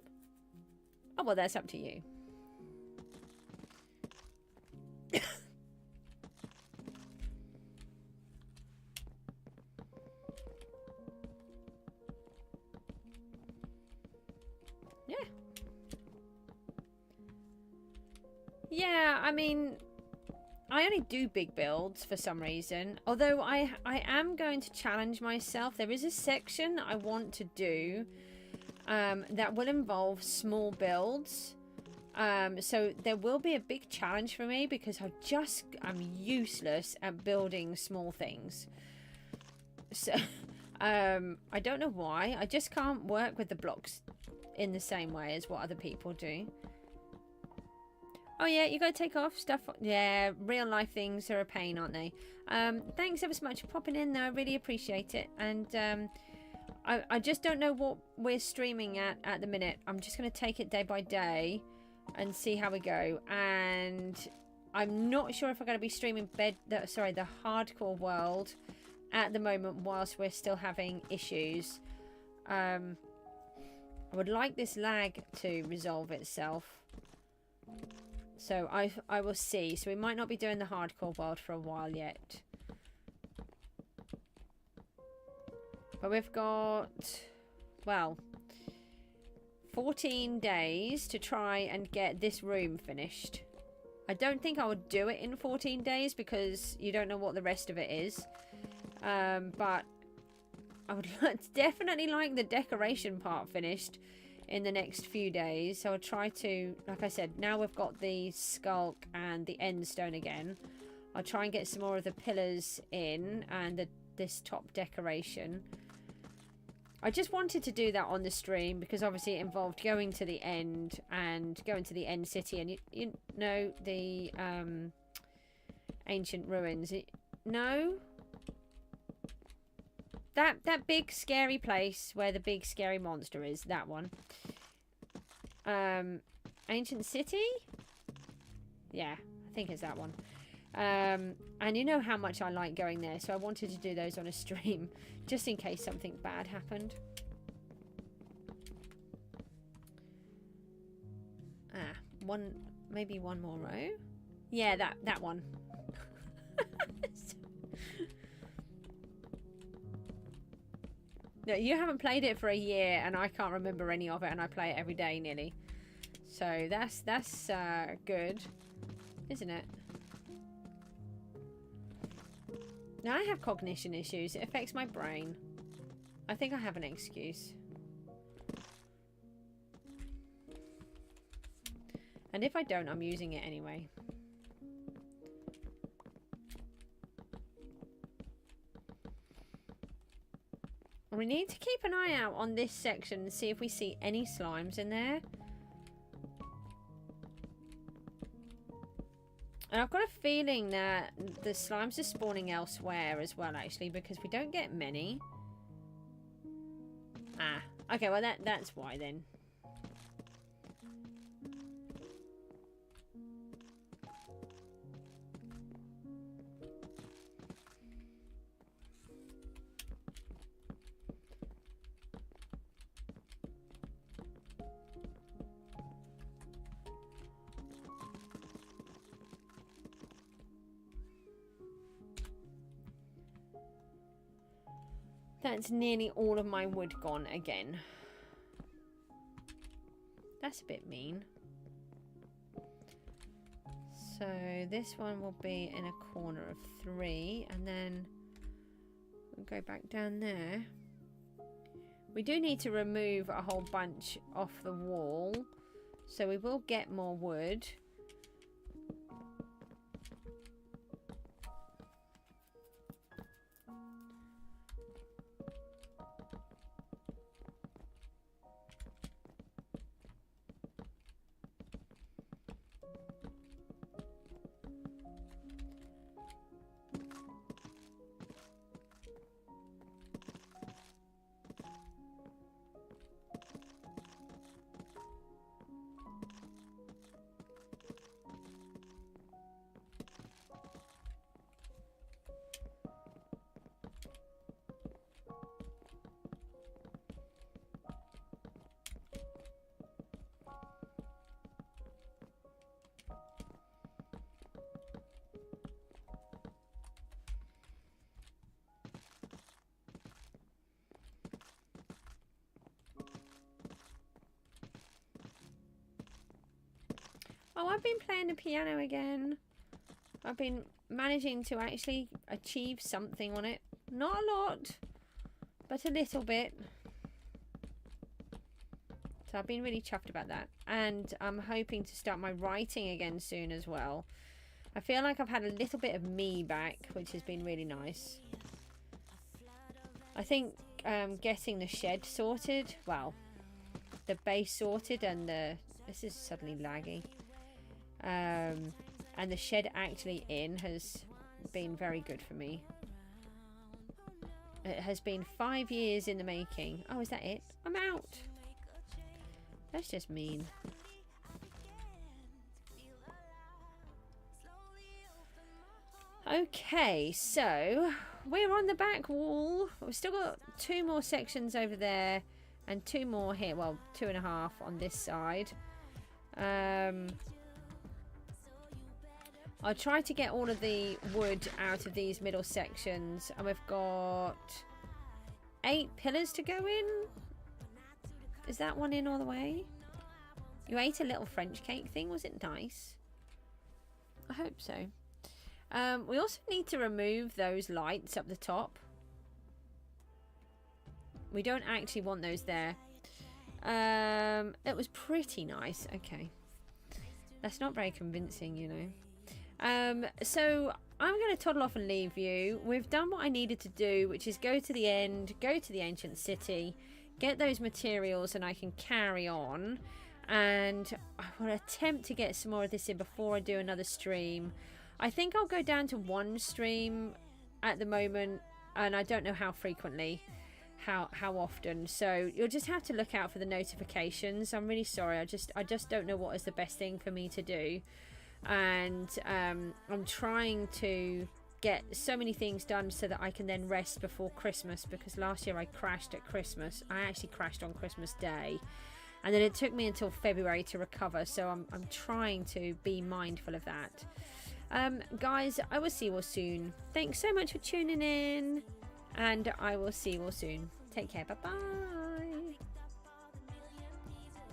S2: Oh, well, that's up to you. Yeah. Yeah, I mean, I only do big builds for some reason. Although I am going to challenge myself. There is a section I want to do that will involve small builds. So there will be a big challenge for me because I'm useless at building small things. So I don't know why. I just can't work with the blocks in the same way as what other people do. Oh yeah, you gotta take off stuff. Yeah, real life things are a pain, aren't they? Thanks ever so much for popping in though. I really appreciate it. And I just don't know what we're streaming at the minute. I'm just gonna take it day by day and see how we go. And I'm not sure if I'm gonna be streaming the hardcore world at the moment whilst we're still having issues. I would like this lag to resolve itself. So I will see. So we might not be doing the hardcore world for a while yet. But we've got, well, 14 days to try and get this room finished. I don't think I would do it in 14 days because you don't know what the rest of it is. But I would definitely like the decoration part finished in the next few days. So I'll try to, like I said, now we've got the skulk and the end stone again. I'll try and get some more of the pillars in and this top decoration. I just wanted to do that on the stream because obviously it involved going to the end and going to the end city and you know the ancient ruins. No? That big scary place where the big scary monster is, that one. Ancient city? Yeah, I think it's that one. And you know how much I like going there, so I wanted to do those on a stream just in case something bad happened. Maybe one more row. Yeah, that one. No, you haven't played it for a year and I can't remember any of it, and I play it every day nearly. So that's good, isn't it? Now I have cognition issues. It affects my brain. I think I have an excuse. And if I don't, I'm using it anyway. We need to keep an eye out on this section and see if we see any slimes in there. And I've got a feeling that the slimes are spawning elsewhere as well, actually, because we don't get many. Ah, okay, well that's why then. That's nearly all of my wood gone again. That's a bit mean. So this one will be in a corner of 3, and then we'll go back down there. We do need to remove a whole bunch off the wall, so we will get more wood. Oh, I've been playing the piano again. I've been managing to actually achieve something on it. Not a lot, but a little bit. So I've been really chuffed about that. And I'm hoping to start my writing again soon as well. I feel like I've had a little bit of me back, which has been really nice. I think getting the shed sorted, well, the base sorted and this is suddenly laggy. And the shed actually in has been very good for me. It has been 5 years in the making. Oh, is that it? I'm out. That's just mean. Okay, so we're on the back wall. We've still got 2 more sections over there and 2 more here. Well, 2.5 on this side. I'll try to get all of the wood out of these middle sections. And we've got 8 pillars to go in. Is that one in all the way? You ate a little French cake thing. Was it nice? I hope so. We also need to remove those lights up the top. We don't actually want those there. It was pretty nice. Okay. That's not very convincing, you know. So I'm going to toddle off and leave you. We've done what I needed to do, which is go to the end, go to the ancient city, get those materials, and I can carry on. And I will attempt to get some more of this in before I do another stream. I think I'll go down to 1 stream at the moment, and I don't know how frequently, how often. So you'll just have to look out for the notifications. I'm really sorry. I just don't know what is the best thing for me to do. And I'm trying to get so many things done so that I can then rest before Christmas, because last year I crashed at Christmas. I actually crashed on Christmas Day, and then it took me until February to recover, so I'm trying to be mindful of that. Guys, I will see you all soon. Thanks so much for tuning in, and I will see you all soon. Take care. Bye bye.